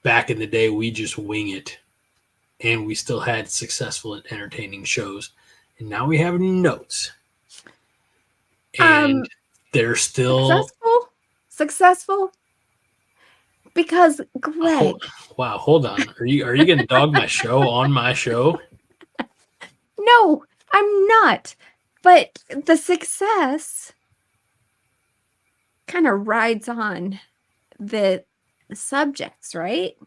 Back in the day, we just wing it, and we still had successful and entertaining shows. And now we have notes. And they're still successful because Greg. Hold on. Are you going to dog my show on my show? No, I'm not. But the success kind of rides on the subjects, right?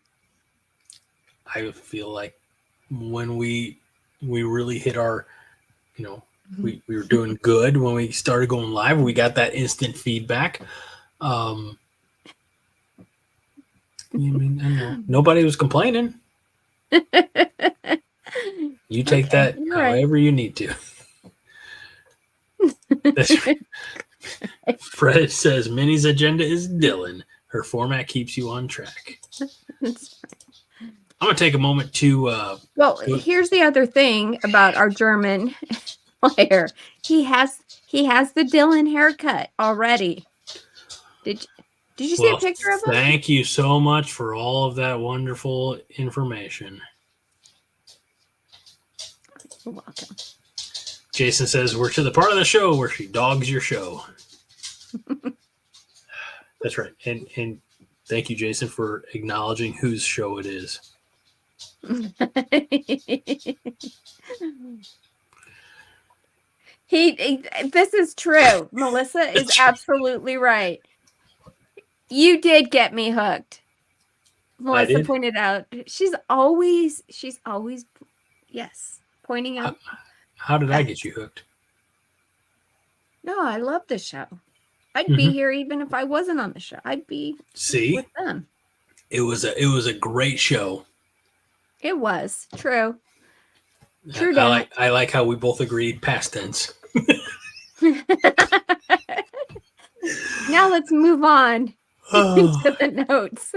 I feel like when we really hit our, we were doing good when we started going live. We got that instant feedback. I know nobody was complaining. You take that however you need to. That's right. Fred says Minnie's agenda is Dylan. Her format keeps you on track. That's right. I'm going to take a moment to... here's the other thing about our German player. He has the Dylan haircut already. Did you see a picture of him? Thank you so much for all of that wonderful information. You're welcome. Jason says, we're to the part of the show where she dogs your show. That's right. And thank you, Jason, for acknowledging whose show it is. This is true. Melissa is absolutely right. You did get me hooked. Melissa pointed out she's always pointing out. How did I get you hooked? No, I love the show. I'd be here even if I wasn't on the show. I'd be with them. It was a great show. It was true. True. I like how we both agreed past tense. Now let's move on. into the notes.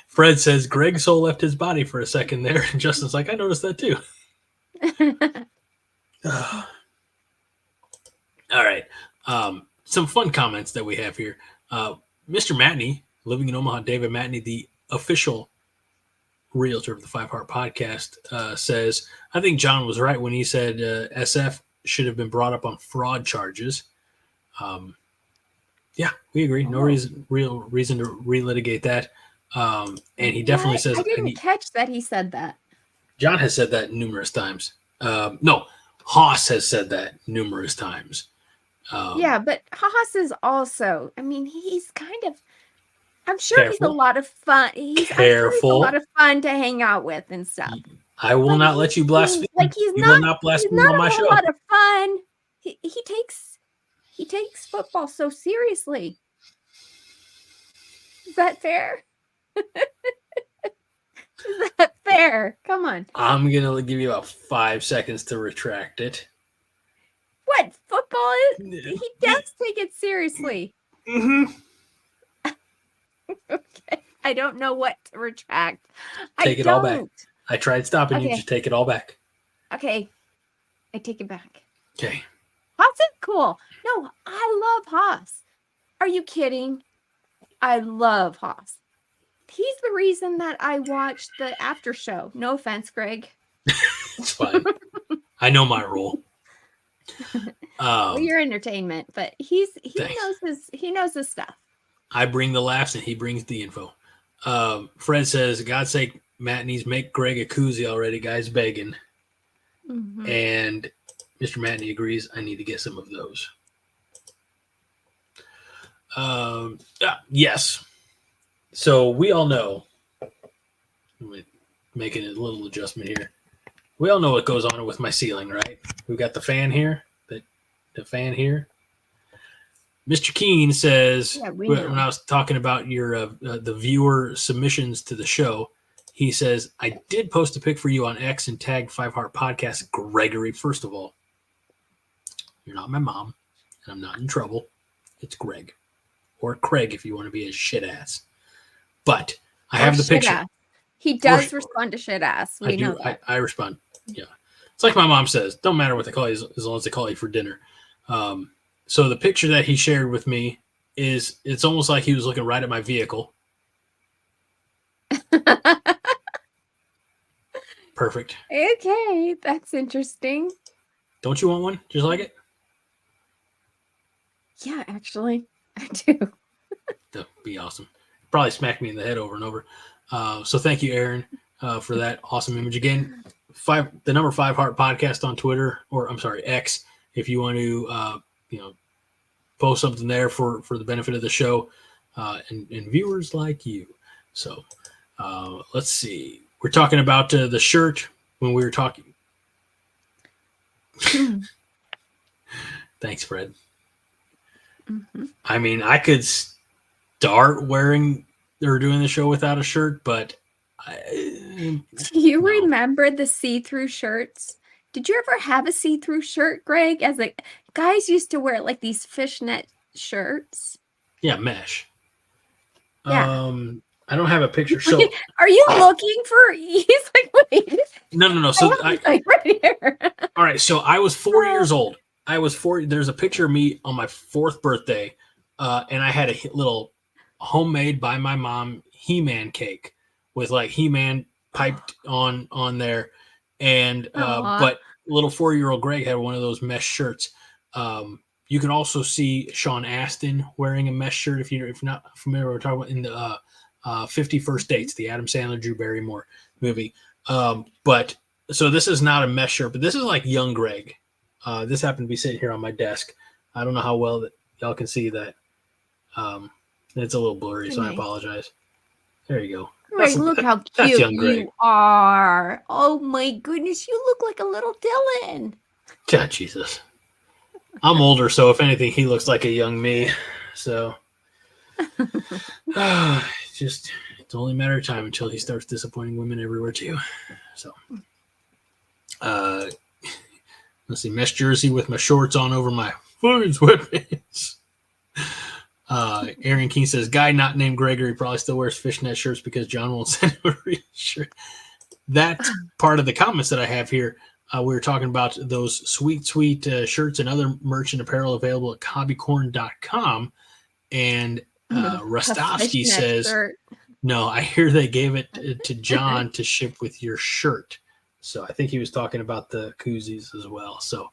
Fred says Greg's soul left his body for a second there. And Justin's like, I noticed that too. All right. Some fun comments that we have here. Mr. Matney, living in Omaha, David Matney, the official realtor of the Five Heart Podcast, says, I think John was right when he said SF should have been brought up on fraud charges. Yeah, we agree. No real reason to relitigate that. And he definitely says... I didn't catch that he said that. John has said that numerous times. No, Haas has said that numerous times. Yeah, but Haas is also, I mean, he's kind of, I'm sure Careful. he's a lot of fun. I'm sure he's a lot of fun to hang out with and stuff. I will not let you blaspheme. Like he's not a whole lot of fun. He takes football so seriously. Is that fair? Is that fair? Come on. I'm gonna give you about 5 seconds to retract it. What football is? He does take it seriously. Mm-hmm. Okay. I don't know what to retract. Take it all back. I tried stopping you. Just take it all back. Okay. I take it back. Okay. Haas is cool. No, I love Haas. Are you kidding? I love Haas. He's the reason that I watched the after show. No offense, Greg. It's fine. I know my role. Well, your entertainment, but he thanks. knows his stuff. I bring the laughs and he brings the info. Fred says, God's sake, Matneys, make Greg a koozie already, guys, begging. Mm-hmm. And Mr. Matney agrees. I need to get some of those. Yes. So we all know. I'm making a little adjustment here. We all know what goes on with my ceiling, right? We've got the fan here. The fan here. Mr. Keene says, when I was talking about your the viewer submissions to the show, he says, I did post a pic for you on X and tagged Five Heart Podcast. Gregory, first of all, you're not my mom, and I'm not in trouble. It's Greg. Or Craig if you want to be a shit ass. But I have the picture. Ass. He does respond to shit ass. We know that. I respond. Yeah. It's like my mom says, don't matter what they call you as long as they call you for dinner. So the picture that he shared with me it's almost like he was looking right at my vehicle. Perfect. Okay, that's interesting. Don't you want one just like it? Yeah, actually, I do. That'd be awesome. Probably smack me in the head over and over. So thank you, Aaron, for that awesome image. Again, the number 5 Heart Podcast on Twitter, or I'm sorry, X, if you want to post something there for the benefit of the show and viewers like you. So let's see. We're talking about the shirt when we were talking. Thanks, Fred. Mm-hmm. I mean, I could start wearing or doing the show without a shirt, but do you remember the see-through shirts? Did you ever have a see-through shirt, Greg? As like guys used to wear like these fishnet shirts. Yeah, mesh. Yeah. I don't have a picture. So are you looking for? He's like, wait. No. So like right here. All right. So I was 4 years old. There's a picture of me on my 4th birthday, and I had a little homemade by my mom He-Man cake with like He-Man piped on there, and but little 4-year-old Greg had one of those mesh shirts. You can also see Sean Astin wearing a mesh shirt if you're not familiar. We're talking about in the 50 First Dates, the Adam Sandler Drew Barrymore movie. But so this is not a mesh shirt, but this is like young Greg. This happened to be sitting here on my desk. I don't know how well that y'all can see that. It's a little blurry, so I apologize. There you go. Greg, look how cute you are. Oh my goodness, you look like a little Dylan. God, Jesus. I'm older, so if anything, he looks like a young me. So it's only a matter of time until he starts disappointing women everywhere too. So let's see, mesh jersey with my shorts on over my fucking sweatpants. Aaron King says, guy not named Gregory probably still wears fishnet shirts because John won't send him a real shirt. That's part of the comments that I have here. We were talking about those sweet shirts and other merch and apparel available at hobbycorn.com. And Rostovsky says, no, I hear they gave it to John to ship with your shirt. So I think he was talking about the koozies as well. So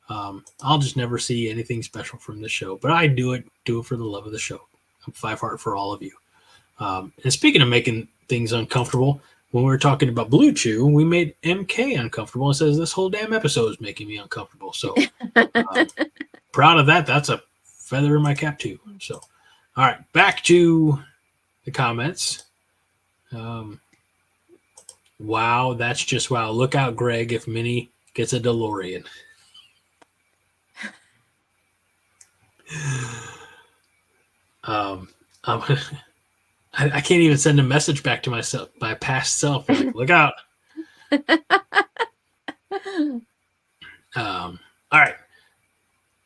I'll just never see anything special from the show. But I do it for the love of the show. I'm 5 heart for all of you. And speaking of making things uncomfortable, when we were talking about Blue Chew, we made MK uncomfortable. It says this whole damn episode is making me uncomfortable. So proud of that. That's a feather in my cap too. So, all right, back to the comments. Wow, that's just wow. Look out, Greg, if Minnie gets a DeLorean. I can't even send a message back to myself, my past self. Like, look out. All right.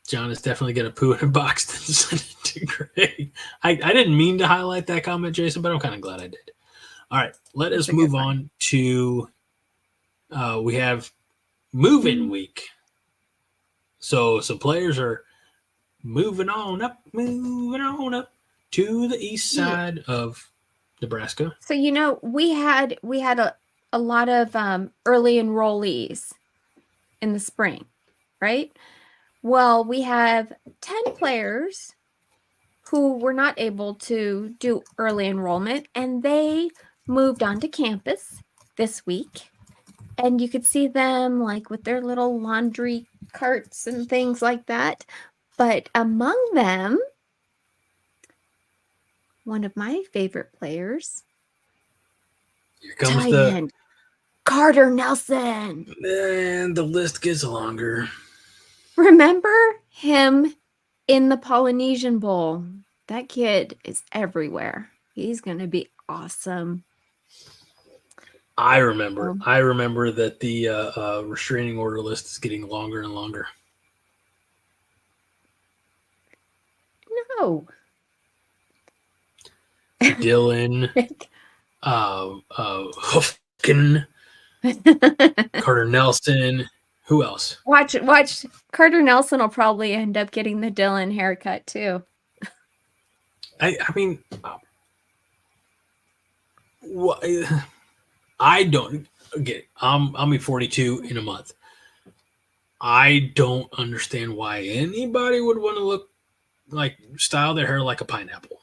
John is definitely going to poo in a box and send it to Greg. I didn't mean to highlight that comment, Jason, but I'm kind of glad I did. All right. Let us move on to we have move-in week. So players are moving on up to the east side of Nebraska. So, we had a lot of early enrollees in the spring, right? Well, we have 10 players who were not able to do early enrollment, and they moved onto campus this week. And you could see them like with their little laundry carts and things like that. But among them, one of my favorite players, here comes the Carter Nelson. And the list gets longer. Remember him in the Polynesian Bowl? That kid is everywhere. He's going to be awesome. I remember that the restraining order list is getting longer and longer. No. Dylan, Hufkin, Carter Nelson. Who else? Watch. Carter Nelson will probably end up getting the Dylan haircut too. I mean, I don't get. I'll be 42 in a month. I don't understand why anybody would want to style their hair like a pineapple.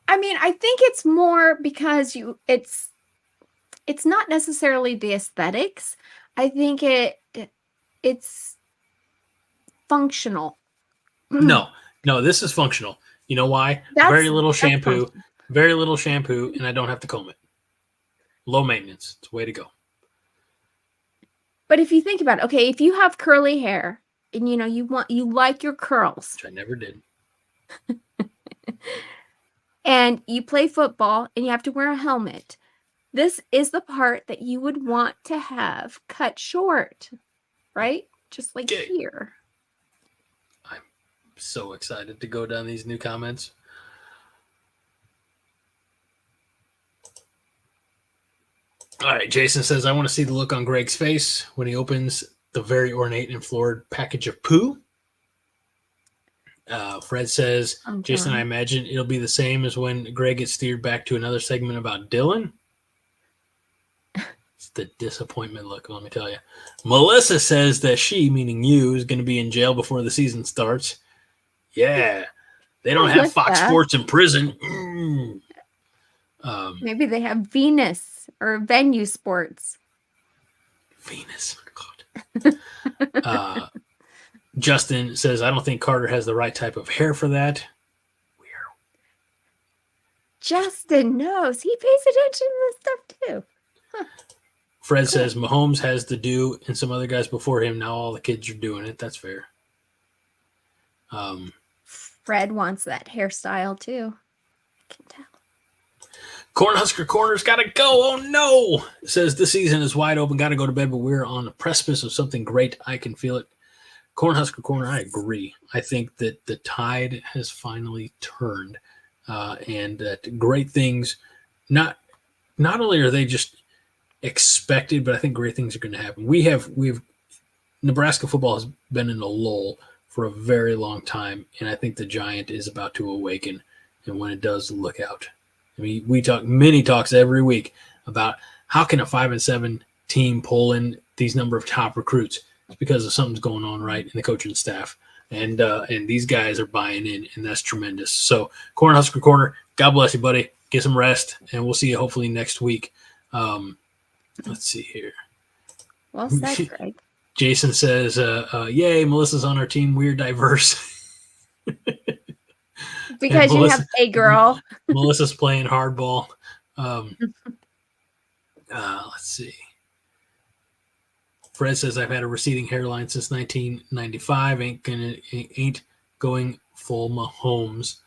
I mean, I think it's more because it's not necessarily the aesthetics. I think it's functional. No, this is functional. You know why? Very little shampoo, and I don't have to comb it. Low maintenance. It's the way to go. But if you think about it, okay, if you have curly hair and you like your curls, which I never did. And you play football and you have to wear a helmet, this is the part that you would want to have cut short, right? Just like here. I'm so excited to go down these new comments. All right, Jason says, I want to see the look on Greg's face when he opens the very ornate and florid package of poo. Fred says, Jason, I imagine it'll be the same as when Greg gets steered back to another segment about Dylan. It's the disappointment look, let me tell you. Melissa says that she, meaning you, is going to be in jail before the season starts. Yeah. They don't have Fox Sports in prison. Maybe they have Venus or Venue Sports. Venus. God. Justin says, I don't think Carter has the right type of hair for that. Weird. Justin knows. He pays attention to this stuff too. Huh. Fred says, Mahomes has to do and some other guys before him. Now all the kids are doing it. That's fair. Fred wants that hairstyle too. I can tell. Cornhusker Corner's got to go. Oh, no. Says the season is wide open. Got to go to bed, but we're on the precipice of something great. I can feel it. Cornhusker Corner, I agree. I think that the tide has finally turned, and that great things, not only are they just expected, but I think great things are going to happen. We've Nebraska football has been in a lull for a very long time, and I think the giant is about to awaken. And when it does, look out. I mean, we talk many talks every week about how can a 5-7 team pull in these number of top recruits. It's because of something's going on right in the coaching staff, and these guys are buying in, and that's tremendous. So, Cornhusker Corner, God bless you, buddy. Get some rest, and we'll see you hopefully next week. Let's see here. Well said, Greg. Jason says, yay, Melissa's on our team. We're diverse. Because you have a girl. Melissa's playing hardball. Let's see. Fred says, I've had a receding hairline since 1995. Ain't going full Mahomes.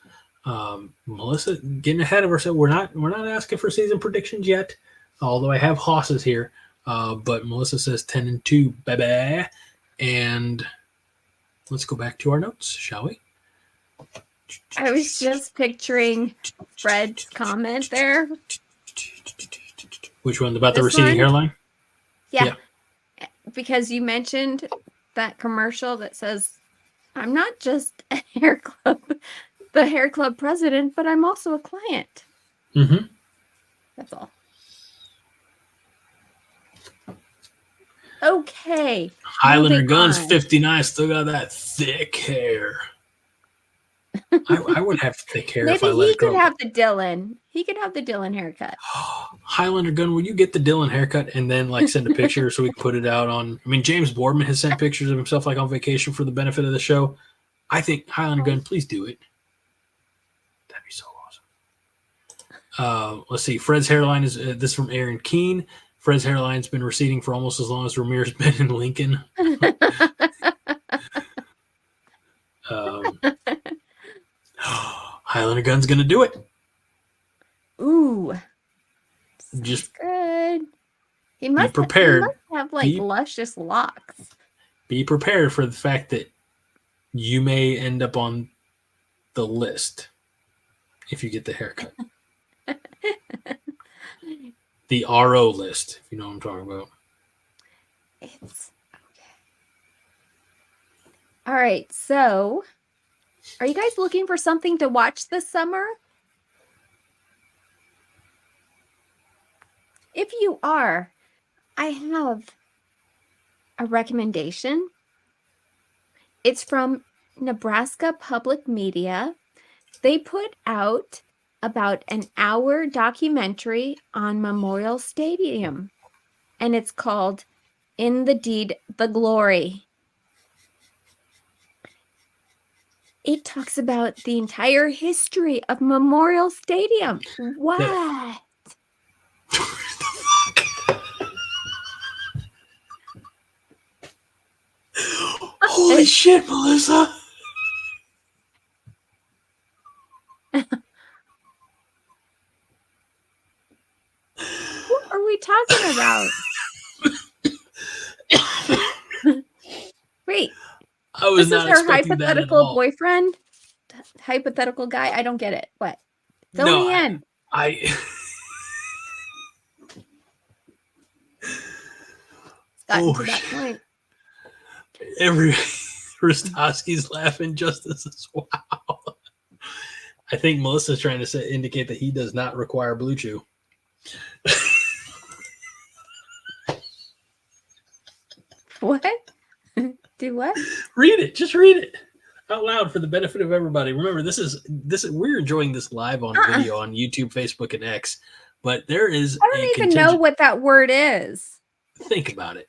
Melissa getting ahead of herself. We're not asking for season predictions yet, although I have hosses here. But Melissa says 10-2, baby. And let's go back to our notes, shall we? I was just picturing Fred's comment there. Which one? About the receding hairline? Yeah. Because you mentioned that commercial that says, I'm not just a the hair club president, but I'm also a client. Mm-hmm. That's all. Okay. Highlander Guns 59 still got that thick hair. I would have thick hair. Maybe if I let it grow. He could have the Dylan haircut. Highlander Gun, will you get the Dylan haircut and then send a picture so we can put it out on? I mean, James Boardman has sent pictures of himself on vacation for the benefit of the show. I think Highlander Gun, please do it. That'd be so awesome. Let's see. Fred's hairline is this from Aaron Keene. Fred's hairline's been receding for almost as long as Ramir's been in Lincoln. Highlander Gun's gonna do it. Ooh, just good. He must be prepared. He must have luscious locks. Be prepared for the fact that you may end up on the list if you get the haircut. The RO list, if you know what I'm talking about. It's okay. All right, so are you guys looking for something to watch this summer? If you are, I have a recommendation. It's from Nebraska Public Media. They put out about an hour documentary on Memorial Stadium, and it's called In the Deed, the Glory. It talks about the entire history of Memorial Stadium. What? Holy shit, Melissa. What are we talking about? Wait. I was this not is her expecting that at hypothetical all. boyfriend? Hypothetical guy? I don't get it. What? Fill me in. I Gotten to that point. Every Rostowski's laughing just as wow. I think Melissa's trying to indicate that he does not require Blue Chew. What? Do what? Read it. Just read it out loud for the benefit of everybody. Remember, this is we're enjoying this live on video on YouTube, Facebook, and X. But there is I don't even know what that word is. Think about it.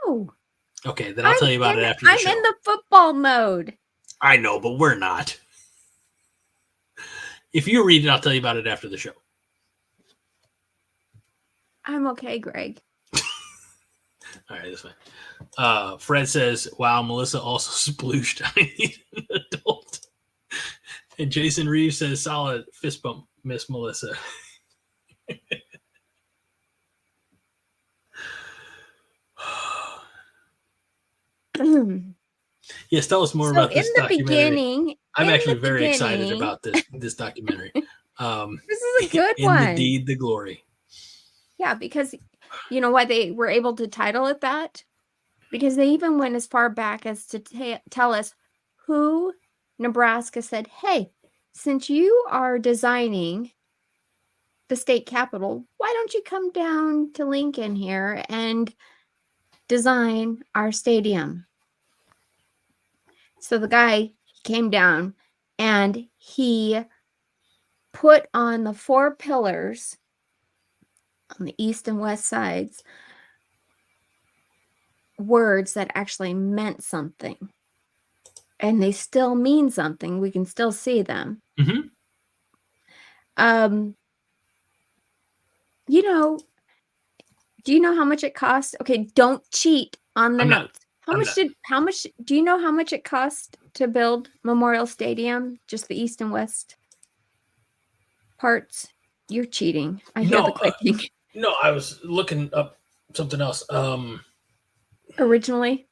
No. Okay, then I'll tell you about it after the show. I'm in the football mode. I know, but we're not. If you read it, I'll tell you about it after the show. I'm okay, Greg. All right, that's fine. Fred says, wow, Melissa also splooshed. I need an adult. And Jason Reeves says, solid fist bump, Miss Melissa. Yes, tell us more So about this documentary. I'm actually very excited beginning, about this documentary. this is a good In the one. Deed, the Glory. Yeah, because you know why they were able to title it that? Because they even went as far back as to tell us who Nebraska said, hey, since you are designing the state capitol, why don't you come down to Lincoln here and design our stadium? So the guy came down and he put on the 4 pillars on the east and west sides words that actually meant something. And they still mean something. We can still see them. Mm-hmm. You know, do you know how much it cost? Okay, don't cheat on the I'm not. notes. How I'm much not. do you know how much it cost to build Memorial Stadium, just the east and west parts? You're cheating. I hear the No, clicking. no. I was looking up something else. Originally,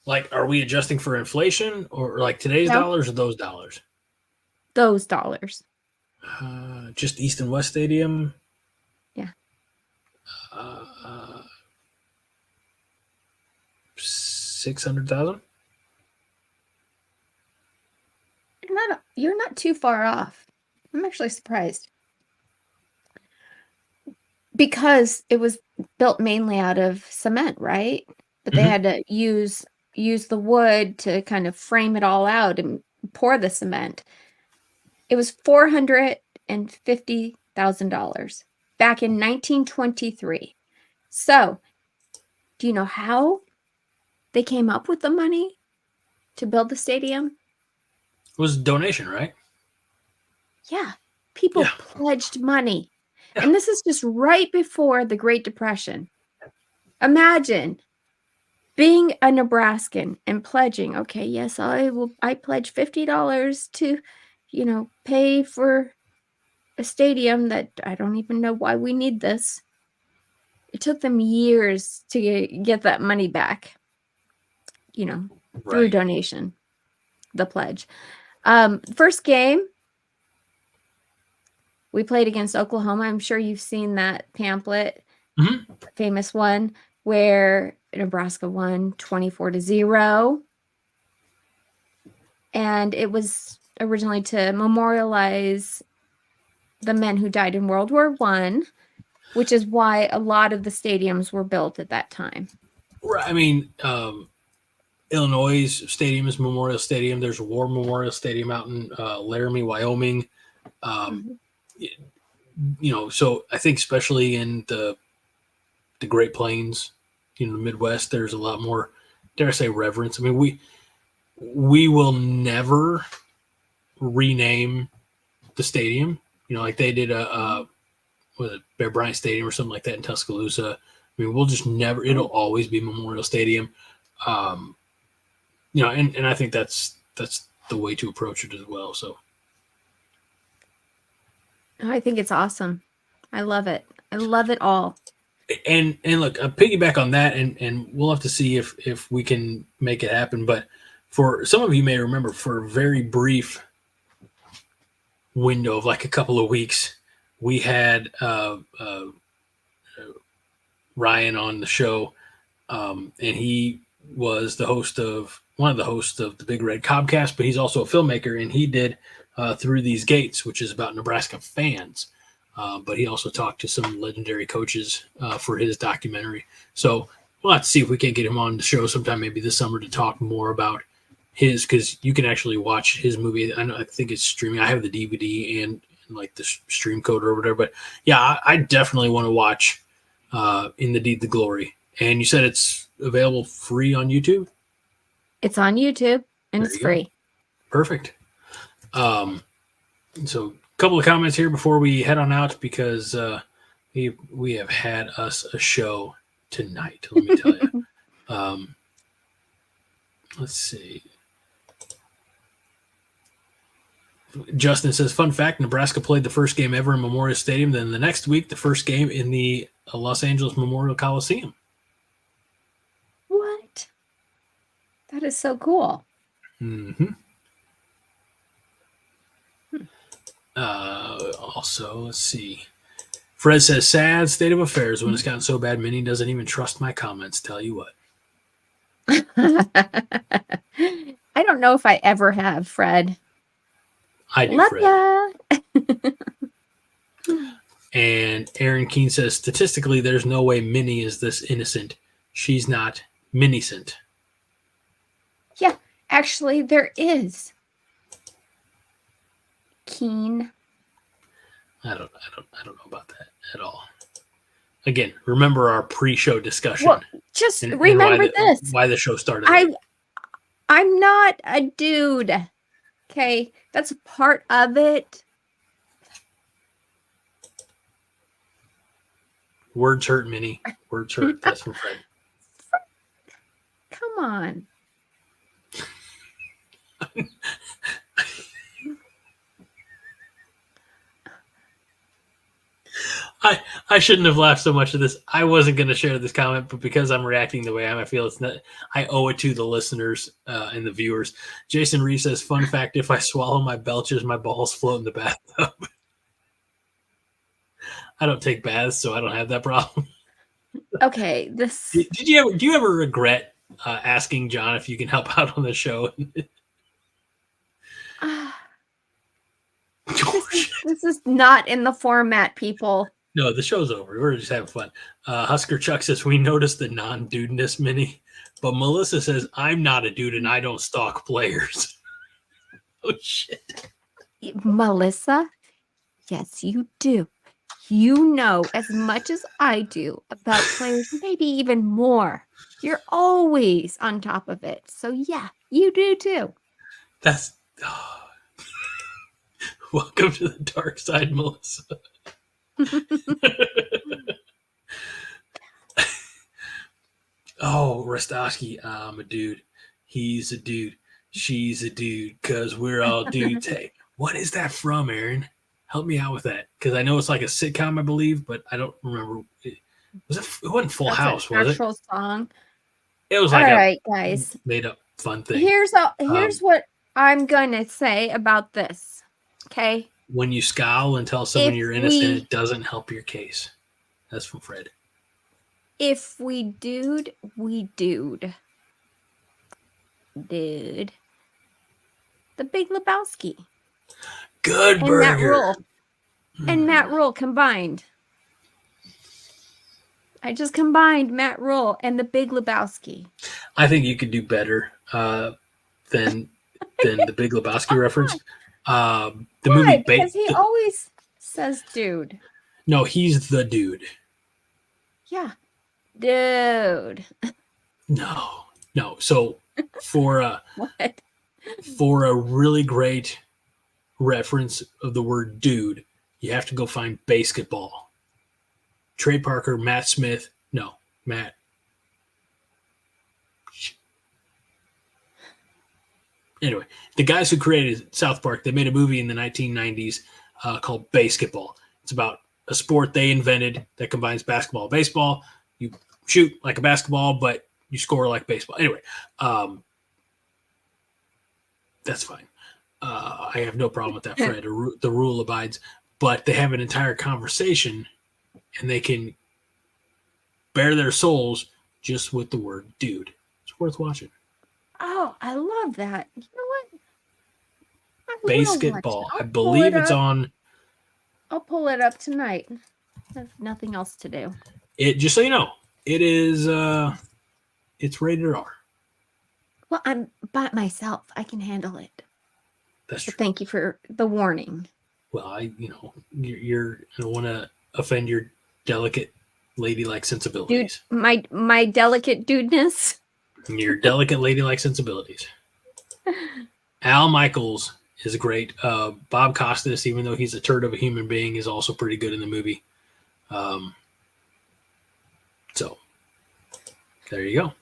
Like, are we adjusting for inflation or like today's no, dollars or those dollars? those dollars. Just East and West Stadium. Yeah. Uh, 600,000. You're not too far off. I'm actually surprised. Because it was built mainly out of cement, right? But they Mm-hmm. had to use the wood to kind of frame it all out and pour the cement. It was $450,000 back in 1923. So, do you know how they came up with the money to build the stadium? It was a donation, right? Yeah, people Yeah. pledged money. Yeah. And this is just right before the Great Depression. Imagine being a Nebraskan and pledging, okay, yes, I pledge $50 to, pay for a stadium that I don't even know why we need this. It took them years to get that money back, through Right. donation, the pledge. First game we played against Oklahoma. I'm sure you've seen that pamphlet, Mm-hmm. famous one where Nebraska won 24-0. And it was originally to memorialize the men who died in World War I, which is why a lot of the stadiums were built at that time. Right. I mean, Illinois Stadium is Memorial Stadium. There's a War Memorial Stadium out in Laramie, Wyoming. Um, so I think especially in the Great Plains, the Midwest, there's a lot more, dare I say, reverence. I mean, we will never rename the stadium. Like they did was it Bear Bryant Stadium or something like that in Tuscaloosa. I mean, we'll just never. It'll always be Memorial Stadium. And I think that's the way to approach it as well. So I think it's awesome. I love it. I love it all. and look, piggyback on that, and we'll have to see if we can make it happen. But for some of you may remember, for a very brief window of like a couple of weeks, we had Ryan on the show, and he was one of the hosts of the Big Red Cobcast, but he's also a filmmaker, and he did Through These Gates, which is about Nebraska fans. But he also talked to some legendary coaches for his documentary. So we'll have to see if we can't get him on the show sometime, maybe this summer, to talk more about his, because you can actually watch his movie. I think it's streaming. I have the DVD and like the stream code or whatever. But yeah, I definitely want to watch In the Deed, the Glory. And you said it's available free on YouTube? It's on YouTube and There it's you go. free. Perfect. So a couple of comments here before we head on out, because we have had us a show tonight, let me tell you. Let's see. Justin says, fun fact, Nebraska played the first game ever in Memorial Stadium. Then the next week, the first game in the Los Angeles Memorial Coliseum. What? That is so cool. Mm-hmm. Also, let's see. Fred says, sad state of affairs when it's gotten so bad, Minnie doesn't even trust my comments. Tell you what. I don't know if I ever have, Fred. I do, Love Fred. ya. And Aaron Keene says, statistically, there's no way Minnie is this innocent. She's not Minnicent. Yeah, actually, there is. Keen. I don't know about that at all. Again, remember our pre-show discussion. Well, just remember this. Why the show started. I'm not a dude. Okay, that's a part of it. Words hurt, Minnie. Words hurt. That's from Fred. Come on. I shouldn't have laughed so much at this. I wasn't going to share this comment, but because I'm reacting the way I feel, it's not. I owe it to the listeners and the viewers. Jason Reese says, "Fun fact: if I swallow my belches, my balls float in the bathtub." I don't take baths, so I don't have that problem. Okay, this. Do you ever regret asking John if you can help out on the show? This is not in the format, people. No, the show's over. We're just having fun. Husker Chuck says, we noticed the non-dudeness, Minnie. But Melissa says, I'm not a dude and I don't stalk players. Oh, shit. Melissa, yes, you do. You know as much as I do about players, maybe even more. You're always on top of it. So, yeah, you do too. That's... Oh. Welcome to the dark side, Melissa. Oh, Rostowski, I'm a dude. He's a dude. She's a dude because we're all dudes. Hey, what is that from, Aaron? Help me out with that because I know it's like a sitcom, I believe, but I don't remember. It wasn't Full House, was it? Actual song. It was like all right, guys. Made up fun thing. Here's what I'm gonna say about this. Okay. When you scowl and tell someone you're innocent, it doesn't help your case. That's from Fred. If we dude, we dude. Dude. The Big Lebowski. Good and burger. Matt Rhule. And Matt Rhule combined. I just combined Matt Rhule and the Big Lebowski. I think you could do better than the Big Lebowski reference. The movie because he always says dude. No, he's the dude. Yeah. Dude. No. So for a what? For a really great reference of the word dude, you have to go find basketball. Trey Parker, Matt Smith. No, Matt. Anyway, the guys who created South Park, they made a movie in the 1990s called Basketball. It's about a sport they invented that combines basketball and baseball. You shoot like a basketball, but you score like baseball. Anyway, that's fine. I have no problem with that, Fred. The rule abides. But they have an entire conversation, and they can bare their souls just with the word dude. It's worth watching. Oh, I love that. You know what? Basketball. I believe it's on. I'll pull it up tonight. I have nothing else to do. Just so you know, it is. It's rated R. Well, I'm by myself. I can handle it. That's true. Thank you for the warning. Well, you're I don't want to offend your delicate ladylike sensibilities. Dude, my delicate dudeness. Your delicate ladylike sensibilities. Al Michaels is great. Bob Costas, even though he's a turd of a human being, is also pretty good in the movie. So there you go.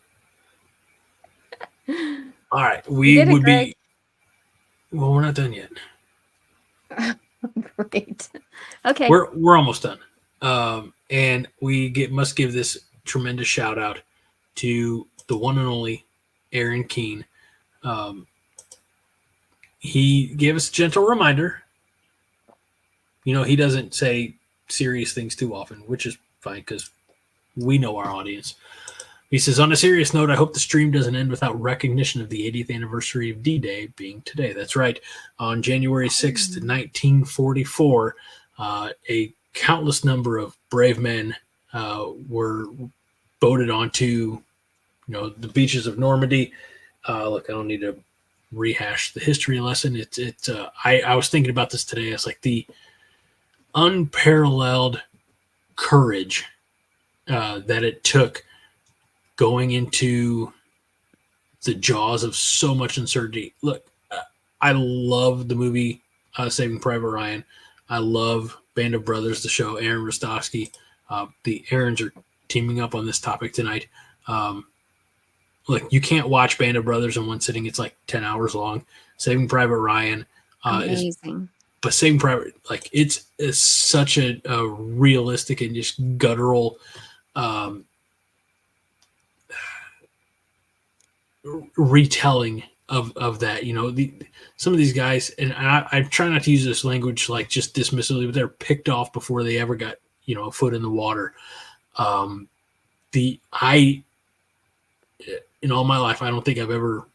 All right, we would be. Well, we're not done yet. Great. Okay. We're almost done. And we must give this tremendous shout out to the one and only Aaron Keene. he gave us a gentle reminder. He doesn't say serious things too often, which is fine because we know our audience. He says, on a serious note, I hope the stream doesn't end without recognition of the 80th anniversary of D-Day being today. That's right. On January 6th, 1944, a countless number of brave men were boated onto, the beaches of Normandy. Look, I don't need to rehash the history lesson. I was thinking about this today. It's like the unparalleled courage that it took going into the jaws of so much uncertainty. Look, I love the movie Saving Private Ryan. I love Band of Brothers, the show. Aaron Rostowski. The Aarons are teaming up on this topic tonight. Look, you can't watch Band of Brothers in one sitting. It's like 10 hours long. Saving Private Ryan amazing. But Saving Private, like it's such a realistic and just guttural retelling of that. Some of these guys, and I try not to use this language like just dismissively, but they're picked off before they ever got a foot in the water. In all my life, I don't think I've ever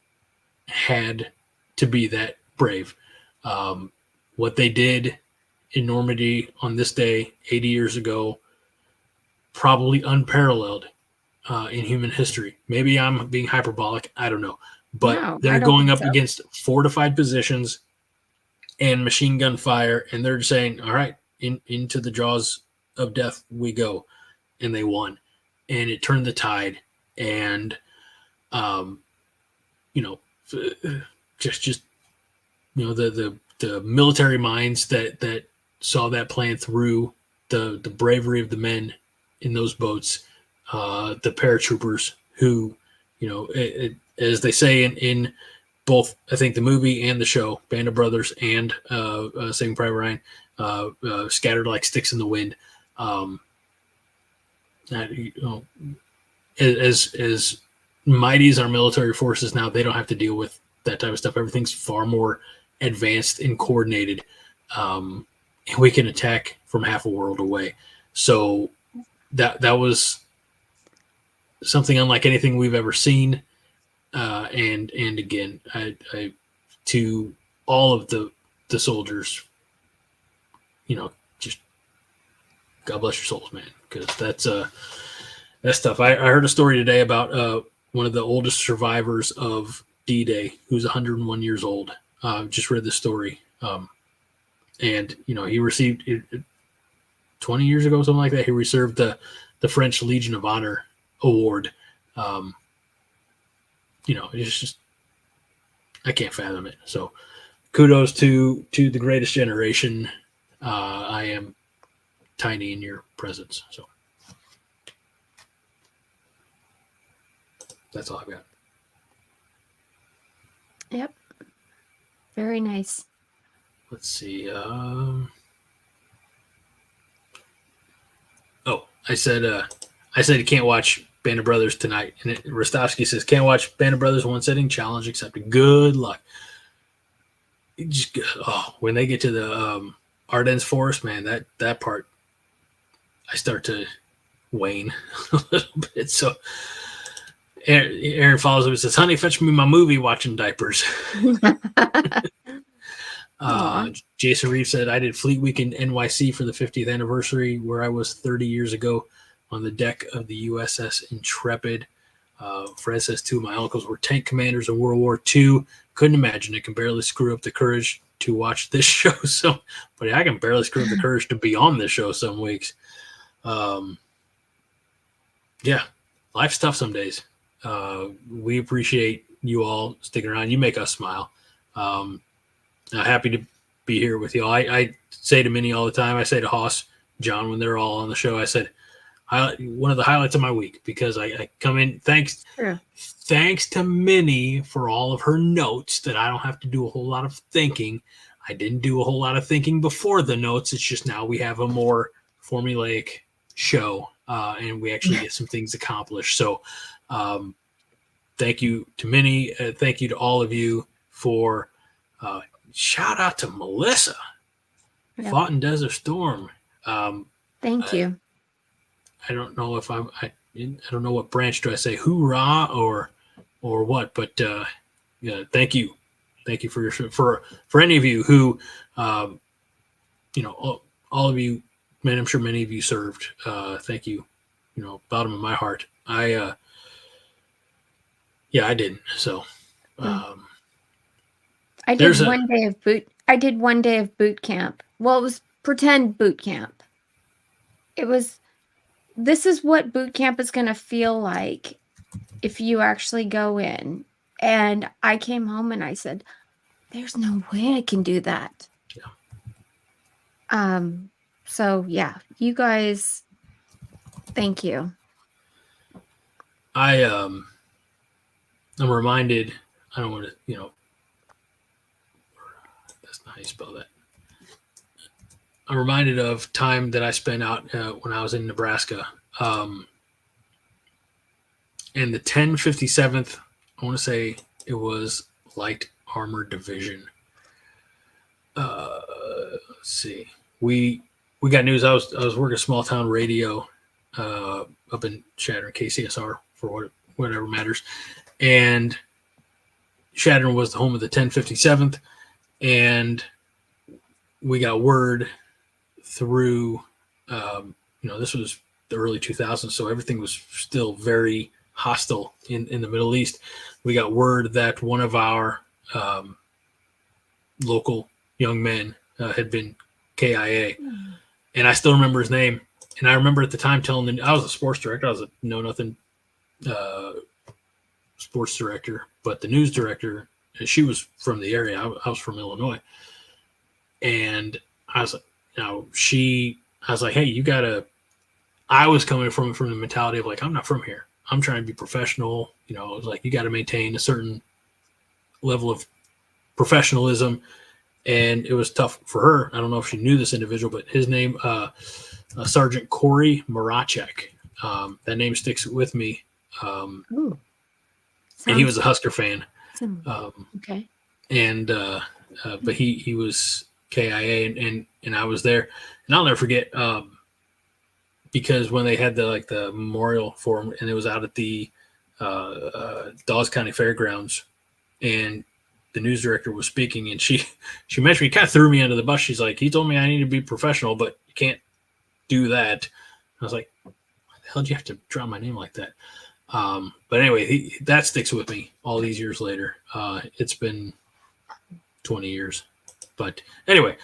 had to be that brave. What they did in Normandy on this day 80 years ago, probably unparalleled in human history. Maybe I'm being hyperbolic. I don't know. But No, they're going up against fortified positions and machine gun fire, and they're saying, all right, into the jaws of death we go. And they won. And it turned the tide. And, the military minds that saw that plan through, the bravery of the men in those boats, the paratroopers who, as they say in both, I think the movie and the show, Band of Brothers and Saving Private Ryan, scattered like sticks in the wind. As mighty as our military forces now, they don't have to deal with that type of stuff. Everything's far more advanced and coordinated, and we can attack from half a world away. So that was something unlike anything we've ever seen. And again, I to all of the soldiers, just God bless your souls, man, because that's tough. I heard a story today about one of the oldest survivors of D-Day, who's 101 years old. Just read the story, and he received 20 years ago, something like that. He received the French Legion of Honor award. It's just I can't fathom it. So kudos to the greatest generation. I am tiny in your presence. So that's all I've got. Yep. Very nice. Let's see. I said you can't watch Band of Brothers tonight, and Rostovsky says can't watch Band of Brothers one sitting. Challenge accepted. Good luck. When they get to the Ardennes Forest, man, that part, I start to wane a little bit. So Aaron follows up and says, "Honey, fetch me my movie watching diapers." Jason Reeves said, "I did Fleet Week in NYC for the 50th anniversary, where I was 30 years ago on the deck of the USS Intrepid." Fred says, "Two of my uncles were tank commanders in World War II. Couldn't imagine it. Can barely screw up the courage to watch this show." So, but I can barely screw up the courage to be on this show some weeks. Yeah, life's tough some days. We appreciate you all sticking around. You make us smile. Happy to be here with you all. I say to Minnie all the time, I say to Hoss, John, when they're all on the show, I said, one of the highlights of my week, because I come in, thanks to Minnie for all of her notes that I don't have to do a whole lot of thinking. I didn't do a whole lot of thinking before the notes. It's just now we have a more formulaic show, and we actually get some things accomplished. So thank you to Minnie. Thank you to all of you for shout out to Melissa. Yep. Fought in Desert Storm. Thank you. I don't know if I don't know what branch do I say, hoorah or what, but yeah, thank you for your for any of you who all of you, man, I'm sure many of you served. Thank you, bottom of my heart. I didn't. So I did one day of boot camp. Well, it was pretend boot camp. This is what boot camp is going to feel like if you actually go in. And I came home and I said, there's no way I can do that. Yeah. So yeah, you guys, thank you. I'm reminded, I don't want to, that's not how you spell that. I'm reminded of time that I spent out when I was in Nebraska. And the 1057th, I want to say it was Light Armored Division. Let's see. We got news. I was working small town radio up in Chadron, KCSR, for whatever matters. And Chadron was the home of the 1057th. And we got word through, this was the early 2000s, so everything was still very hostile in the Middle East. We got word that one of our local young men had been KIA. And I still remember his name. And I remember at the time I was a sports director. I was a know-nothing sports director. But the news director, she was from the area. I was from Illinois. And I was like, hey, you got to – I was coming from the mentality of like, I'm not from here. I'm trying to be professional. It was like, you got to maintain a certain level of professionalism. And it was tough for her. I don't know if she knew this individual, but his name, Sergeant Corey Marachek. That name sticks with me. And he was a Husker fan. Okay. And but he was KIA, and I was there, and I'll never forget because when they had the memorial for him, and it was out at the Dawes County Fairgrounds, and the news director was speaking, and she mentioned me, kind of threw me under the bus. She's like, he told me I need to be professional, but you can't do that. I was like, why the hell do you have to draw my name like that? But anyway, that sticks with me all these years later. It's been 20 years. But anyway,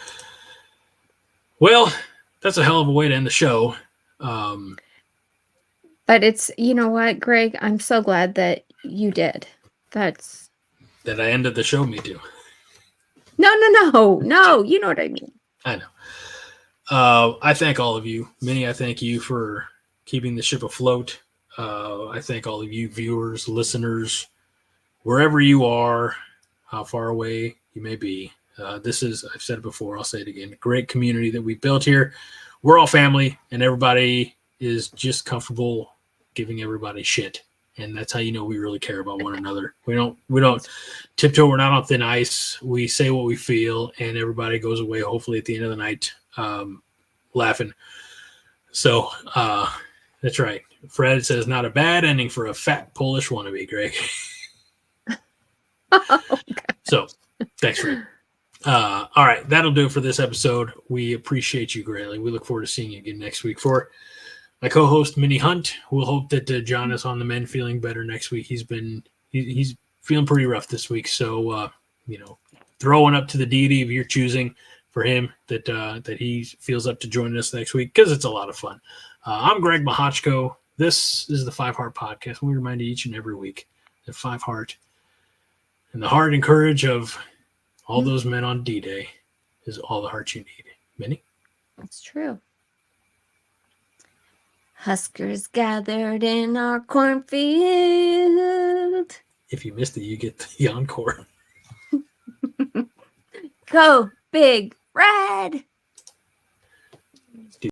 well, that's a hell of a way to end the show. But it's, you know what, Greg, I'm so glad that you did. That I ended the show, me too. No, you know what I mean. I know. I thank all of you. Minnie, I thank you for keeping the ship afloat. I thank all of you viewers, listeners, wherever you are, how far away you may be. This is, I've said it before, I'll say it again, a great community that we built here. We're all family, and everybody is just comfortable giving everybody shit. And that's how you know we really care about one another. We don't tiptoe. We're not on thin ice. We say what we feel, and everybody goes away, hopefully at the end of the night, laughing. So that's right. Fred says, not a bad ending for a fat Polish wannabe, Greg. So thanks, Fred. All right, that'll do it for this episode. We appreciate you greatly. We look forward to seeing you again next week. For my co-host, Minnie Hunt, we'll hope that John is on the mend, feeling better next week. He's feeling pretty rough this week. So, throw one up to the deity of your choosing for him that he feels up to joining us next week, because it's a lot of fun. I'm Greg Mahochko. This is the 5 Heart Podcast. We remind you each and every week that 5 Heart and the heart and courage of all those men on D-Day is all the heart you need. Minnie? That's true. Huskers gathered in our cornfield. If you missed it, you get the encore. Go Big Red!